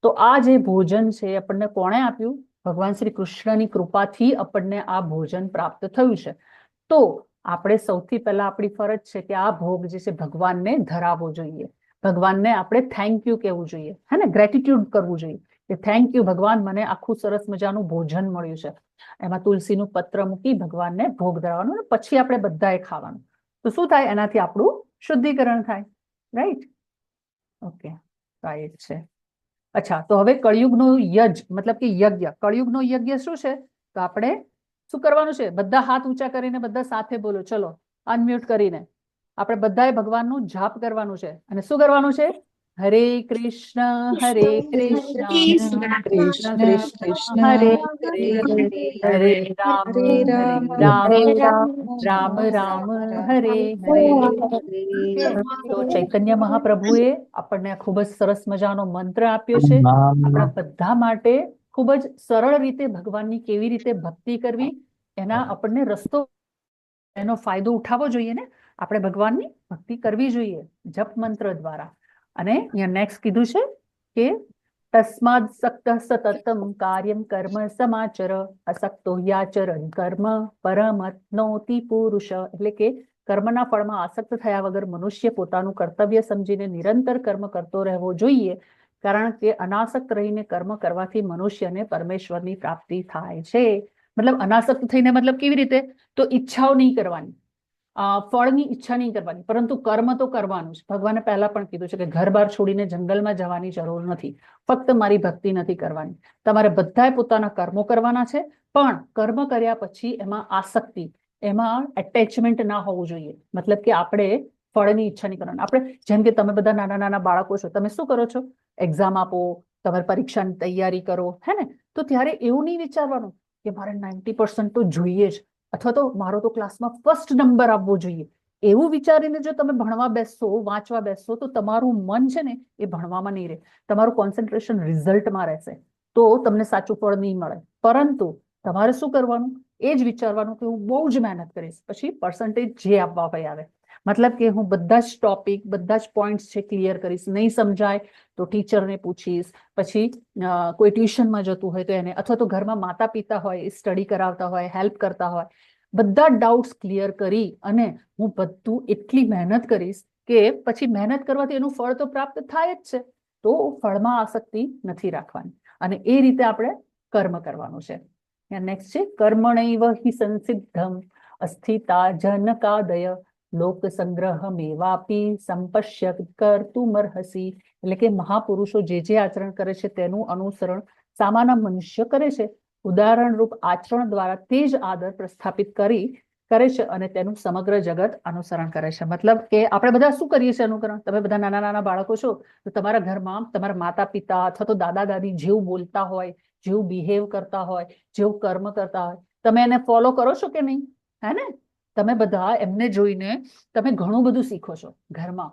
તો આ જે ભોજન છે આપણને કોણે આપ્યું? ભગવાન શ્રી કૃષ્ણની કૃપાથી આપણને આ ભોજન પ્રાપ્ત થયું છે. તો આપણે સૌથી પહેલા આપણી ફરજ છે કે આ ભોગ જે છે ભગવાનને ધરાવવો જોઈએ. ભગવાનને આપણે થેન્ક યુ કહેવું જોઈએ, હે ને, ગ્રેટિટ્યુડ કરવું જોઈએ કે થેન્ક યુ ભગવાન, મને આખું સરસ મજાનું ભોજન મળ્યું છે. એમાં તુલસીનું પત્ર મૂકી ભગવાનને ભોગ ધરાવવાનું અને પછી આપણે બધાએ ખાવાનું. તો શું થાય? એનાથી આપણું શુદ્ધિકરણ થાય. રાઈટ? ઓકે, રાઈટ છે. અચ્છા, તો હવે કળિયુગનો યજ મતલબ કે યજ્ઞ, કળિયુગનો યજ્ઞ શું છે? તો આપણે શું કરવાનું છે? બધા હાથ ઊંચા કરીને બધા સાથે બોલો. ચલો, અનમ્યુટ કરીને આપણે બધાએ ભગવાનનું જાપ કરવાનું છે. અને શું કરવાનું છે? હરે કૃષ્ણ કૃષ્ણ કૃષ્ણ હરે હરે, હરે રામ રામ રામ હરે હરે. તો ચૈતન્ય મહાપ્રભુએ આપણને ખૂબ જ સરસ મજાનો મંત્ર આપ્યો છે આપણા બધા માટે. ખૂબ જ સરળ રીતે ભગવાનની કેવી રીતે ભક્તિ કરવી એના આપણને રસ્તો, એનો ફાયદો ઉઠાવવો જોઈએ ને. આપણે ભગવાનની ભક્તિ કરવી જોઈએ જપ મંત્ર દ્વારા. અને અહીંયા નેક્સ્ટ કીધું છે કે તસ્માદ સક્ત સતતમ કાર્યમ કર્મ સમાચર અસક્તો યાચરન કર્મ પરમતનોતિ પુરુષ. એટલે કે કર્મના ફળમાં આસક્ત થયા વગર મનુષ્ય પોતાનું કર્તવ્ય સમજીને નિરંતર કર્મ કરતો રહેવો જોઈએ, કારણ કે અનાસક્ત રહીને કર્મ કરવાથી મનુષ્યને પરમેશ્વરની પ્રાપ્તિ થાય છે. મતલબ અનાસક્ત થઈને મતલબ કેવી રીતે? તો ઈચ્છાઓ નહીં કરવાની, ફળની ઈચ્છા નહીં કરવાની, પરંતુ કર્મ તો કરવાનું છે. ભગવાને પહેલા પણ કીધું છે કે ઘર બાર છોડીને જંગલમાં જવાની જરૂર નથી, ફક્ત મારી ભક્તિ નથી કરવાની. તમારે બધાએ પોતાના કર્મો કરવાના છે, પણ કર્મ કર્યા પછી એમાં આસક્તિ, એમાં એટેચમેન્ટ ના હોવું જોઈએ. મતલબ કે આપણે ફળની ઈચ્છા નહીં કરવાની. આપણે જેમ કે તમે બધા નાના નાના બાળકો છો, તમે શું કરો છો? એક્ઝામ આપો, તમારી પરીક્ષાની તૈયારી કરો, હે ને? તો ત્યારે એવું નહીં વિચારવાનું કે મારે 90% તો જોઈએ જ, અથવા તો મારો તો ક્લાસમાં ફર્સ્ટ નંબર આવવો જોઈએ. એવું વિચારીને જો તમે ભણવા બેસશો, વાંચવા બેસશો, તો તમારું મન છે ને એ ભણવામાં નહીં રહે, તમારું કોન્સન્ટ્રેશન રિઝલ્ટમાં રહેશે. તો તમને સાચું ફળ નહીં મળે. પરંતુ તમારે શું કરવાનું? એ જ વિચારવાનું કે હું બહુ જ મહેનત કરીશ, પછી પર્સન્ટેજ જે આવવા હોય આવે. મતલબ કે હું બધા જ ટોપિક, બધા જ પોઈન્ટ્સ છે ક્લિયર કરીશ. નહીં સમજાય તો ટીચરને પૂછીશ, પછી કોઈ ટ્યુશનમાં જતું હોય તો એને, અથવા તો ઘરમાં માતા પિતા હોય એ સ્ટડી કરાવતા હોય, હેલ્પ કરતા હોય, બધા ડાઉટ્સ ક્લિયર કરી અને હું બધું એટલી મહેનત કરીશ કે પછી મહેનત કરવાથી એનું ફળ તો પ્રાપ્ત થાય જ છે. તો ફળમાં આસક્તિ નથી રાખવાની અને એ રીતે આપણે કર્મ કરવાનું છે. નેક્સ્ટ છે કર્મણૈવ હિ સંસિદ્ધમ અસ્થિતા જનકાદય લોક સંગ્રહ મેવાપી સંપશ્ય કર્તુમર્હસી. એટલે કે મહાપુરુષો જે આચરણ કરે છે તેનું અનુસરણ સામાન્ય મનુષ્ય કરે છે. ઉદાહરણ રૂપ આચરણ દ્વારા તે જ આદર પ્રસ્થાપિત કરે છે અને તેનું સમગ્ર જગત અનુસરણ કરે છે. મતલબ કે આપણે બધા શું કરીએ છીએ અનુકરણ? તમે બધા નાના નાના બાળકો છો તો તમારા ઘરમાં તમારા માતા પિતા અથવા તો દાદા દાદી જેવું બોલતા હોય, જેવું બિહેવ કરતા હોય, જેવું કર્મ કરતા હોય, તમે એને ફોલો કરો છો કે નહીં? હે ને? તમે બધા એમને જોઈને તમે ઘણું બધું શીખો છો ઘરમાં.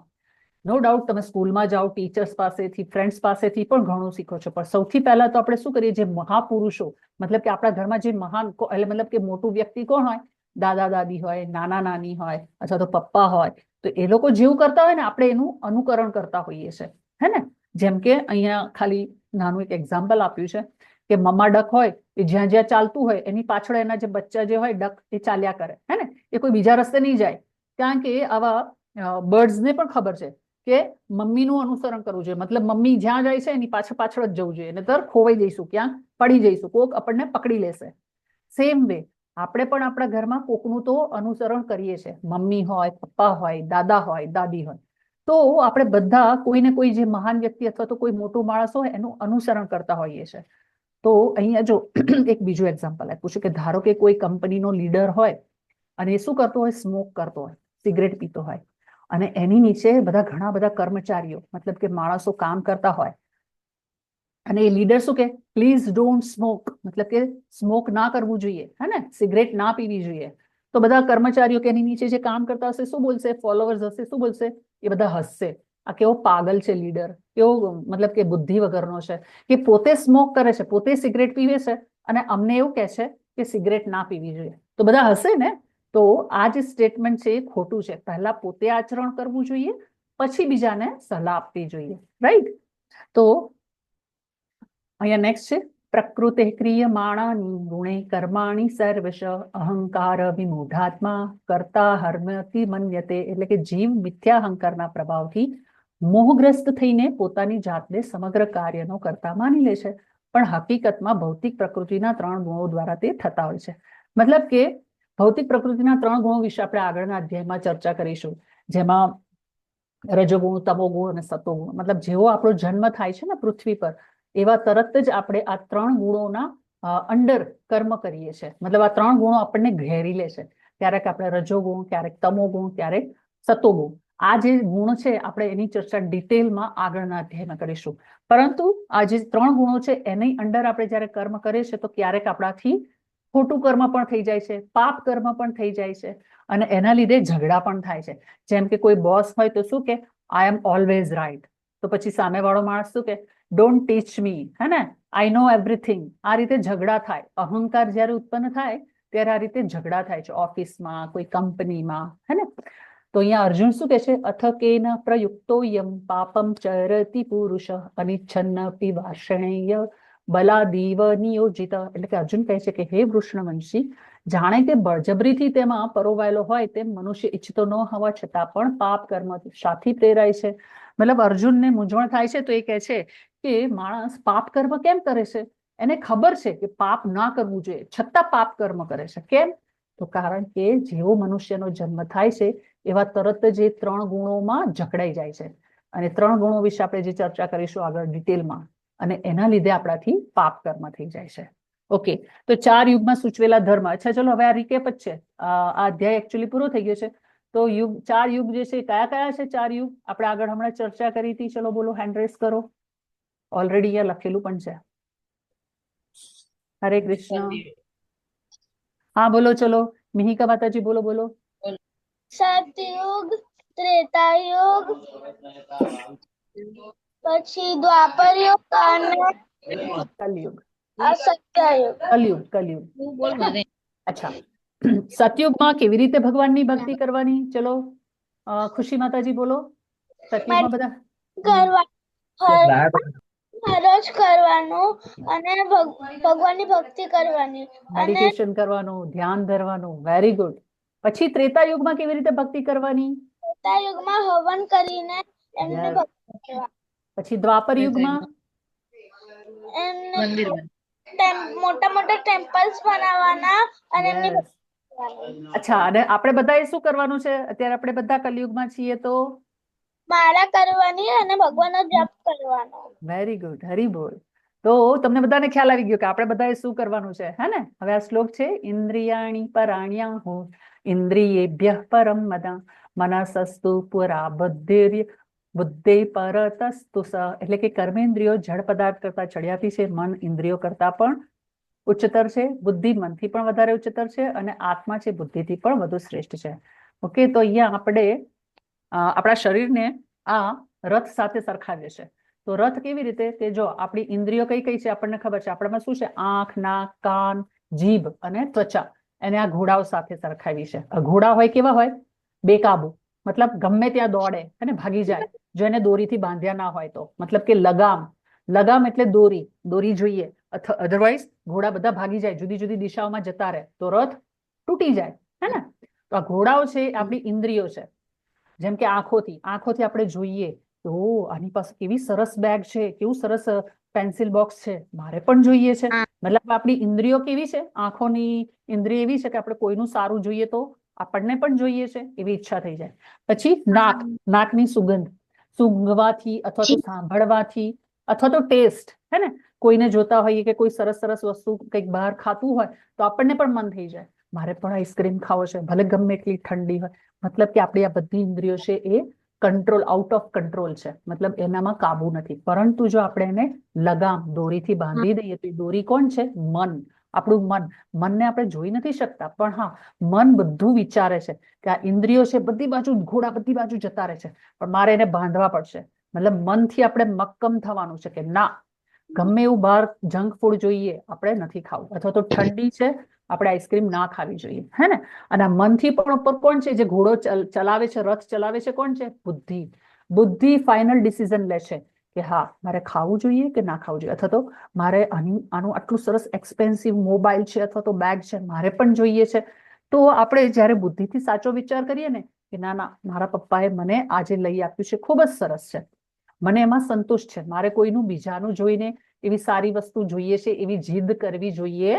નો ડાઉટ તમે સ્કૂલમાં જાઓ, ટીચર્સ પાસેથી, ફ્રેન્ડ્સ પાસેથી પણ ઘણું શીખો છો. પણ સૌથી પહેલા તો આપણે શું કરીએ? જે મહાપુરુષો, મતલબ કે આપણા ઘરમાં જે મહાન, એટલે મતલબ કે મોટું વ્યક્તિ કોણ હોય? દાદા દાદી હોય, નાના નાની હોય, અથવા તો પપ્પા હોય. તો એ લોકો જેવું કરતા હોય ને આપણે એનું અનુકરણ કરતા હોઈએ છીએ, હે ને? જેમ કે અહીંયા ખાલી નાનું એક એક્ઝામ્પલ આપ્યું છે કે મમ્મા ડક હોય એ જ્યાં જ્યાં ચાલતું હોય એની પાછળ એના જે બચ્ચા જે હોય ડક એ ચાલ્યા કરે, હે ને? એ કોઈ બીજા રસ્તે નહીં જાય, કારણ કે આવા બર્ડ્સને પણ ખબર છે કે મમ્મીનું અનુસરણ કરવું જોઈએ. મતલબ મમ્મી જ્યાં જાય છે એની પાછળ પાછળ જ જવું જોઈએ, નહીંતર ખોવાઈ જઈશું, ક્યાં પડી જઈશું, કોક આપણને પકડી લેશે. સેમ વે આપણે પણ આપણા ઘરમાં કોકનું તો અનુસરણ કરીએ છીએ. મમ્મી હોય, પપ્પા હોય, દાદા હોય, દાદી હોય. તો આપણે બધા કોઈને કોઈ જે મહાન વ્યક્તિ અથવા તો કોઈ મોટું માણસ હોય એનું અનુસરણ કરતા હોઈએ છીએ. તો અહીંયા જો એક બીજું એક્ઝામ્પલ આપ્યું છે કે ધારો કે કોઈ કંપનીનો લીડર હોય અને એ શું કરતો હોય? સ્મોક કરતો હોય, સિગરેટ પીતો હોય, અને એની નીચે ઘણા બધા કર્મચારીઓ, મતલબ કે માણસો કામ કરતા હોય, અને એ લીડર શું કે? પ્લીઝ ડોન્ટ સ્મોક, મતલબ કે સ્મોક ના કરવું જોઈએ, હે ને? સિગરેટ ના પીવી જોઈએ. તો બધા કર્મચારીઓ કે એની નીચે જે કામ કરતા હશે શું બોલશે? ફોલોવર્સ હશે, શું બોલશે? એ બધા હસશે. આ કેવો પાગલ છે લીડર, કેવો મતલબ કે બુદ્ધિ વગરનો છે કે પોતે સ્મોક કરે છે, પોતે સિગરેટ પીવે છે અને અમને એવું કહે છે કે સિગરેટ ના પીવી જોઈએ. તો બધા હશે ને? તો આ જે સ્ટેટમેન્ટ છે એ ખોટું છે. પહેલા પોતે આચરણ કરવું જોઈએ, પછી બીજાને સલાહ આપવી જોઈએ. રાઈટ? તો અહીંયા નેક્સ્ટ છે પ્રકૃતે ક્રિયમાણાની ગુણે કર્માણી સર્વશ અહંકાર વિમૂઢાત્મા કર્તા હર્મ્યતિ મન્યતે. એટલે કે જીવ મિથ્યા અહંકારના પ્રભાવથી મોહગ્રસ્ત થઈને પોતાની જાતને સમગ્ર કાર્યનો કર્તા માની લે છે, પણ હકીકતમાં ભૌતિક પ્રકૃતિના 3 ગુણો દ્વારા તે થતા હોય છે. મતલબ કે ભૌતિક પ્રકૃતિના 3 ગુણો વિશે આપણે આગળના અધ્યાયમાં ચર્ચા કરીશું, જેમાં રજોગુણ, તમોગુણ અને સતોગુણ. મતલબ જેવો આપણો જન્મ થાય છે ને પૃથ્વી પર, એવા તરત જ આપણે આ 3 ગુણોના અંડર કર્મ કરીએ છીએ. મતલબ આ 3 ગુણો આપણને ઘેરી લે છે. ક્યારેક આપણે રજોગુણ, ક્યારેક તમોગુણ, ક્યારેક સતોગુણ. આ જે ગુણ છે આપણે એની ચર્ચા ડિટેલમાં આગળના અધ્યાયમાં કરીશું. પરંતુ આ જે 3 ગુણો છે એની અંડર આપણે જ્યારે કર્મ કરીએ છીએ તો ક્યારેક આપણાથી ખોટું કર્મ પણ થઈ જાય છે, પાપ કર્મ પણ થઈ જાય છે, અને એના લીધે ઝઘડા પણ થાય છે. જેમ કે કોઈ બોસ હોય તો શું કે આઈ એમ ઓલવેઝ રાઈટ, તો પછી સામેવાળો માણસ શું કે ડોન્ટ ટીચ મી, હે ને, આઈ નો એવરીથિંગ. આ રીતે ઝઘડા થાય. અહંકાર જ્યારે ઉત્પન્ન થાય ત્યારે આ રીતે ઝઘડા થાય છે ઓફિસમાં, કોઈ કંપનીમાં, હે ને. તો અહીંયા અર્જુન શું કે છે, અથ કેન પ્રયુક્તો યમ પાપમ ચરતિ પુરુષ અનિચ્છન્નપી વાર્ષણેય બલાદીવ નિયોજિત. એટલે કે અર્જુન કહે છે કે હે વૃષ્ણવંશી, જાણે કે બળજબરીથી તેમાં પરોવાયેલો હોય તેમ મનુષ્ય ઈચ્છતો ન હોવા છતાં પણ પાપ કર્મ શાથી પ્રેરાય છે. મતલબ અર્જુનને મૂંઝવણ થાય છે તો એ કહે છે કે માણસ પાપ કર્મ કેમ કરે છે? એને ખબર છે કે પાપ ના કરવું જોઈએ, છતાં પાપ કર્મ કરે છે. કેમ? તો કારણ કે જેવો મનુષ્યનો જન્મ થાય છે એવા તરત જ એ 3 ગુણોમાં જકડાઈ જાય છે. અને 3 ગુણો વિશે આપણે જે ચર્ચા કરીશું આગળ ડિટેલમાં, અને એના લીધે આપણાથી પાપ કર્મ થઈ જાય છે. ઓકે, તો 4 યુગમાં સૂચવેલા ધર્મ. અચ્છા, ચલો હવે આ રીકેપ જ છે. આ અધ્યાય એકચ્યુઅલી પૂરો થઈ ગયો છે. તો 4 યુગ જે છે કયા કયા છે? 4 યુગ આપણે આગળ હમણાં ચર્ચા કરી હતી. ચલો બોલો, હેન્ડ રેસ કરો. ઓલરેડી અહીંયા લખેલું પણ છે. હરે કૃષ્ણ. હા બોલો, ચલો મિહિકા માતાજી બોલો બોલો. સતયુગ, ત્રેતાયુગ, પછી દ્વાપર યુગ અને કલયુગ. સત્યયુગ. કલયુગ, કલયુગ. અચ્છા, સતયુગમાં કેવી રીતે ભગવાનની ભક્તિ કરવાની? ચલો ખુશી માતાજી બોલો. સતયુગમાં બધા દરરોજ કરવાનું અને ભગવાનની ભક્તિ કરવાની અને મેડિટેશન કરવાનું, ધ્યાન ધરવાનું. Very good. પછી ત્રેતાયુગમાં કેવી રીતે ભક્તિ કરવાની? ત્રેતાયુગમાં હવન કરીને એમને Yes. ભક્તિ કરવાની. પછી દ્વાપર યુગમાં એમને મોટા મોટા ટેમ્પલ્સ બનાવવાના અને એમની Yes. ભક્તિ કરવાની. અચ્છા, અને આપણે બધાએ શું કરવાનું છે? અત્યારે આપણે બધા કલયુગમાં છીએ તો માળા કરવાની અને ભગવાનનો જપ કરવાનો. વેરી ગુડ, હરી બોલ. તો તમને બધાને ખ્યાલ આવી ગયો કે આપણે બધાએ શું કરવાનું છે, હે ને? હવે આ શ્લોક છે, ઇન્દ્રિયાણી પરાણ્યાહુ ઇન્દ્રિયેભ્યઃ પરમ મદા મનસસ્તુ પુરા બુદ્ધિ પરતસ્તુ સ. એટલે કે કર્મેન્દ્રિયો જળ પદાર્થ કરતા ચડિયાતી છે, મન ઇન્દ્રિયો કરતા પણ ઉચ્ચતર છે, બુદ્ધિ મનથી પણ વધારે ઉચ્ચતર છે, અને આત્મા છે બુદ્ધિથી પણ વધુ શ્રેષ્ઠ છે. ઓકે, તો અહીંયા આપણે આપણા શરીરને આ રથ સાથે સરખાવીએ છે. તો રથ કેવી રીતે? કે જો આપણી ઇન્દ્રિયો કઈ કઈ છે આપણને ખબર છે. આપણામાં શું છે? આંખ, નાક, કાન, જીભ અને ત્વચા. એને આ ઘોડાઓ સાથે સરખાવી છે. ઘોડા હોય કેવા હોય? બેકાબુ. મતલબ ગમે ત્યાં દોડે અને ભાગી જાય જો એને દોરીથી બાંધ્યા ના હોય તો. મતલબ કે લગામ. લગામ એટલે દોરી. દોરી જોઈએ, અધરવાઇઝ ઘોડા બધા ભાગી જાય, જુદી જુદી દિશાઓમાં જતા રહે તો રથ તૂટી જાય, હે ને? તો આ ઘોડાઓ છે આપણી ઇન્દ્રિયો છે. જેમ કે આંખોથી આપણે જોઈએ તો આની પાસે કેવી સરસ બેગ છે, કેવું સરસ પેન્સિલ બોક્સ છે, મારે પણ જોઈએ છે. મતલબ આપણી ઇન્દ્રિયો કેવી છે? આંખોની ઇન્દ્રિય એવી છે કે આપણે કોઈનું સારું જોઈએ તો આપણને પણ જોઈએ છે, એવી ઈચ્છા થઈ જાય. પછી નાક. નાકની સુગંધ. સૂંઘવાથી અથવા તો સાંભળવાથી અથવા તો ટેસ્ટ, હે ને? કોઈને જોતા હોઈએ કે કોઈ સરસ સરસ વસ્તુ કંઈક બહાર ખાતું હોય તો આપણને પણ મન થઈ જાય, મારે પણ આઈસ્ક્રીમ ખાવો છે, ભલે ગમે એટલી ઠંડી હોય. મતલબ કે આપણી આ બધી ઇન્દ્રિયો છે એ કંટ્રોલ, આઉટ ઓફ કંટ્રોલ છે. મતલબ એનામાં કાબુ નથી. પરંતુ જો આપણે એને લગામ, દોરીથી બાંધી દઈએ તો એ દોરી કોણ છે? મન. આપણું મન. મનને આપણે જોઈ નથી શકતા, પણ હા, મન બધું વિચારે છે કે આ ઇન્દ્રિયો છે બધી બાજુ, ઘોડા બધી બાજુ જતા રહે છે, પણ મારે એને બાંધવા પડશે. મતલબ મનથી આપણે મક્કમ થવાનું છે કે ના, ગમે એવું બહાર જંક ફૂડ જોઈએ આપણે નથી ખાવું, અથવા તો ઠંડી છે આપણે આઈસ્ક્રીમ ના ખાવી જોઈએ, હે ને? અને આ મનથી પણ ઉપર કોણ છે જે ઘોડો ચલાવે છે, રથ ચલાવે છે? કોણ છે? બુદ્ધિ. બુદ્ધિ ફાઇનલ ડિસિઝન લે છે કે હા, મારે ખાવું જોઈએ કે ના ખાવું જોઈએ, અથવા તો મારે આનું આટલું સરસ એક્સપેન્સિવ મોબાઈલ છે અથવા તો બેગ છે, મારે પણ જોઈએ છે. તો આપણે જ્યારે બુદ્ધિથી સાચો વિચાર કરીએ ને કે ના ના, મારા પપ્પાએ મને આજે લઈ આપ્યું છે, ખૂબ જ સરસ છે, મને એમાં સંતોષ છે, મારે કોઈનું બીજાનું જોઈને એવી સારી વસ્તુ જોઈએ છે એવી જીદ કરવી જોઈએ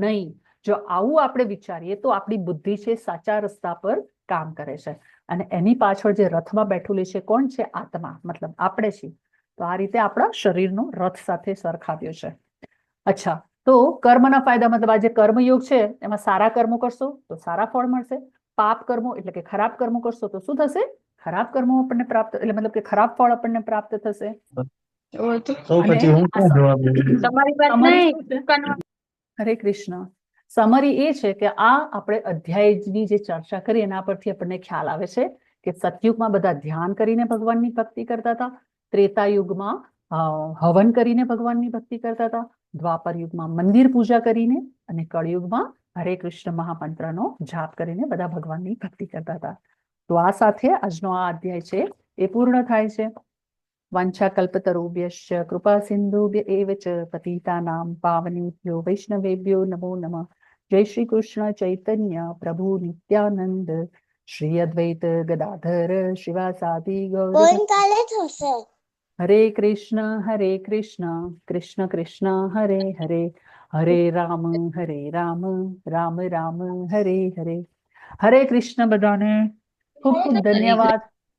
નહીં. જો આવું આપણે વિચારીએ તો આપણી બુદ્ધિ છે સાચા રસ્તા પર કામ કરે છે, અને એની પાછળ જે રથમાં બેઠેલી છે કોણ છે? આત્મા, મતલબ આપણે છીએ. તો આ રીતે આપણા શરીરનો રથ સાથે સરખાવ્યો છે. અચ્છા, તો કર્મના ફાયદા, મતલબ આ જે કર્મયોગ છે એમાં સારા કર્મો કરશો તો સારા ફળ મળશે, પાપ કર્મો એટલે કે ખરાબ કર્મો કરશો તો શું થશે? ખરાબ કર્મો આપણને પ્રાપ્ત, એટલે મતલબ કે ખરાબ ફળ આપણને પ્રાપ્ત થશે. તો પછી હું ક્યાં જવાબ દઈશ? Summary શું છે? હરે કૃષ્ણ. સમરી એ છે કે આ આપણે અધ્યાયની જે ચર્ચા કરી એના પરથી આપણને ખ્યાલ આવે છે કે સતયુગમાં બધા ધ્યાન કરીને ભગવાનની ભક્તિ કરતા હતા, ત્રેતા યુગમાં હવન કરીને ભગવાનની ભક્તિ કરતા હતા, દ્વાપર યુગમાં મંદિર પૂજા કરીને, અને કળયુગમાં હરે કૃષ્ણ મહામંત્રનો જાપ કરીને બધા ભગવાનની ભક્તિ કરતા હતા. તો આ સાથે આજનો આ અધ્યાય છે એ પૂર્ણ થાય છે. વાંછાકલ્પતરુભ્યશ્ચ કૃપા સિંધુભ્ય એવ ચ પતિતાનાં પાવનેભ્યો વૈષ્ણવેભ્યો નમો નમઃ. જય શ્રી કૃષ્ણ ચૈતન્ય પ્રભુ નિત્યાનંદ, શ્રી અદ્વૈત ગદાધર શિવાસાદિ ગૌર. કાલે થશે. હરે કૃષ્ણ કૃષ્ણ કૃષ્ણ હરે હરે, હરે રામ રામ રામ હરે હરે. હરે કૃષ્ણ બધાને. ખૂબ ખૂબ ધન્યવાદ.